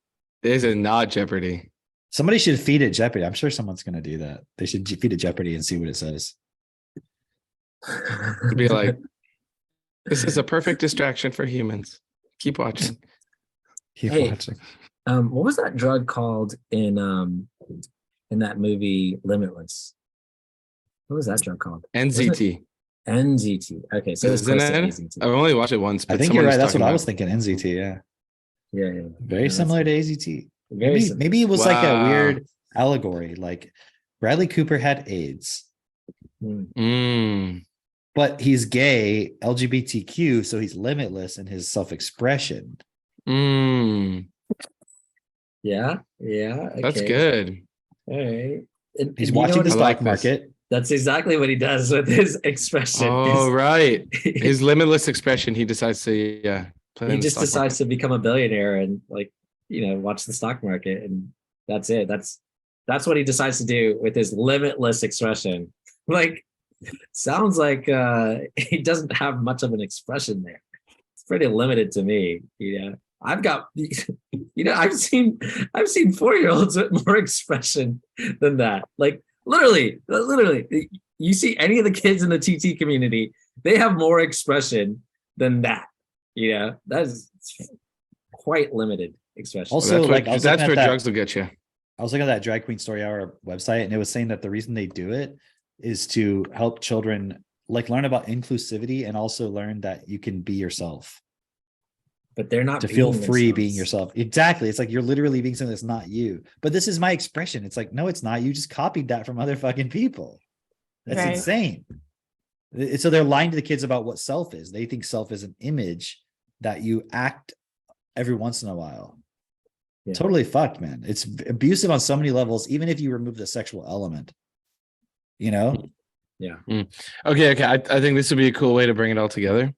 S2: There's a not Jeopardy.
S4: Somebody should feed it Jeopardy. I'm sure someone's gonna do that. They should feed it Jeopardy and see what it says.
S2: It'd be like, this is a perfect distraction for humans. Keep watching.
S4: Keep
S3: Hey.
S4: watching.
S3: What was that drug called in that movie Limitless? What was that drug called?
S2: NZT.
S3: NZT. Okay, so it's
S2: Isn't
S3: close to
S2: it?
S3: AZT.
S2: I've only watched it once,
S4: I
S2: but
S4: think
S2: someone
S4: you're right.
S2: was
S4: That's what
S2: talking
S4: I
S2: about
S4: was thinking. NZT, yeah.
S3: Yeah.
S4: Very
S3: Yeah,
S4: similar to AZT.
S3: Very
S4: Maybe,
S3: similar.
S4: maybe it was like a
S2: Wow.
S4: weird allegory. Like Bradley Cooper had AIDS,
S2: Mm.
S4: but he's gay, LGBTQ, so he's limitless in his self-expression.
S2: Mm.
S3: Yeah.
S2: That's
S3: okay.
S2: good.
S3: All right. And
S4: He's
S3: you know
S4: watching
S3: what
S4: the
S3: he-
S2: I
S4: stock
S2: like this.
S4: market.
S3: That's exactly what he does with his expression.
S2: Oh, right. His limitless expression, he decides to play
S3: He
S2: in the
S3: just
S2: stock
S3: decides to become a billionaire and like, watch the stock market, and that's it. That's what he decides to do with his limitless expression. Like, sounds like he doesn't have much of an expression there. It's pretty limited to me. I've got, I've seen 4-year-olds with more expression than that. Like literally, you see any of the kids in the TT community, they have more expression than that. That is quite limited expression.
S4: Also,
S2: That's
S4: like,
S2: what,
S4: I was
S2: that's
S4: looking
S2: where
S4: at that-
S2: drugs will get you.
S4: I was looking at that Drag Queen Story Hour website, and it was saying that the reason they do it is to help children like learn about inclusivity and also learn that you can be yourself,
S3: But they're not
S4: to feel
S3: being
S4: free
S3: themselves.
S4: being yourself. Exactly. It's like you're literally being something that's not you. But this is my expression. It's like, no, it's not. You just copied that from other fucking people. That's
S5: Right.
S4: insane. So they're lying to the kids about what self is. They think self is an image that you act every once in a while.
S3: Yeah.
S4: Totally fucked, man. It's abusive on so many levels, even if you remove the sexual element.
S2: Okay. I think this would be a cool way to bring it all together.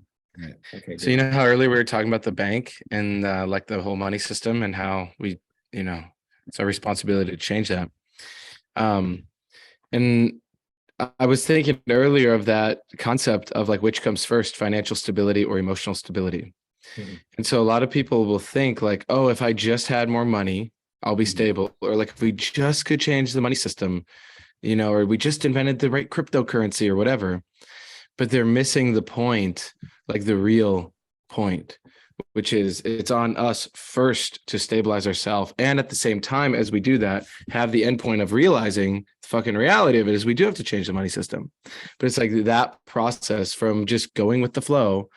S3: Okay.
S2: So you know how earlier we were talking about the bank and like the whole money system and how we, it's our responsibility to change that. And I was thinking earlier of that concept of like which comes first, financial stability or emotional stability.
S3: Mhm.
S2: And so a lot of people will think like, oh, if I just had more money, I'll be stable. Or like if we just could change the money system, or we just invented the right cryptocurrency or whatever, but they're missing the point, like the real point, which is it's on us first to stabilize ourselves. And at the same time, as we do that, have the endpoint of realizing the fucking reality of it is we do have to change the money system. But it's like that process from just going with the flow,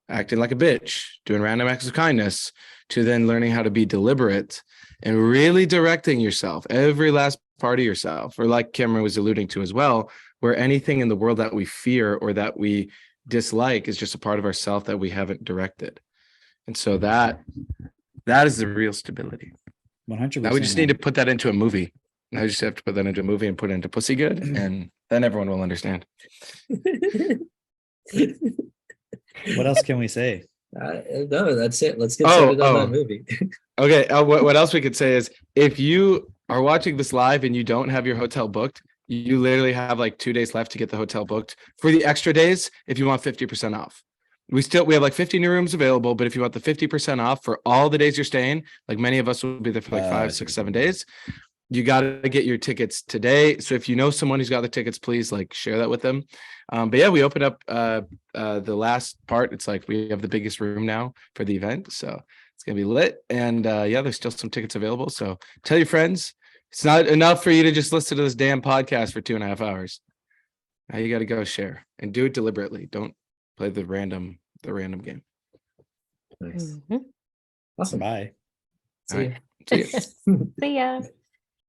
S2: acting like a bitch, doing random acts of kindness, to then learning how to be deliberate and really directing yourself, every last part of yourself, or like Cameron was alluding to as well, where anything in the world that we fear or that we dislike is just a part of ourself that we haven't directed. And so that is the real stability.
S4: 100%.
S2: Now we just need to put that into a movie. Now we just have to put that into a movie and put it into Pussy Good, and then everyone will understand.
S4: What else can we say?
S3: No, that's it. Let's get started on that movie.
S2: Okay. What else we could say is, if you are watching this live and you don't have your hotel booked, you literally have like 2 days left to get the hotel booked. For the extra days, if you want 50% off. We have like 50 new rooms available, but if you want the 50% off for all the days you're staying, like many of us will be there for like 5, 6, 7 days, you got to get your tickets today. So if you know someone who's got the tickets, please like share that with them. But yeah, we opened up the last part. It's like we have the biggest room now for the event, so it's gonna be lit. And yeah, there's still some tickets available. So tell your friends. It's not enough for you to just listen to this damn podcast for 2.5 hours. Now you got to go share and do it deliberately. Don't play the random game.
S3: Nice.
S5: Mhm.
S3: Awesome.
S4: Bye.
S3: See
S2: All
S3: you.
S2: right. See you.
S5: See ya.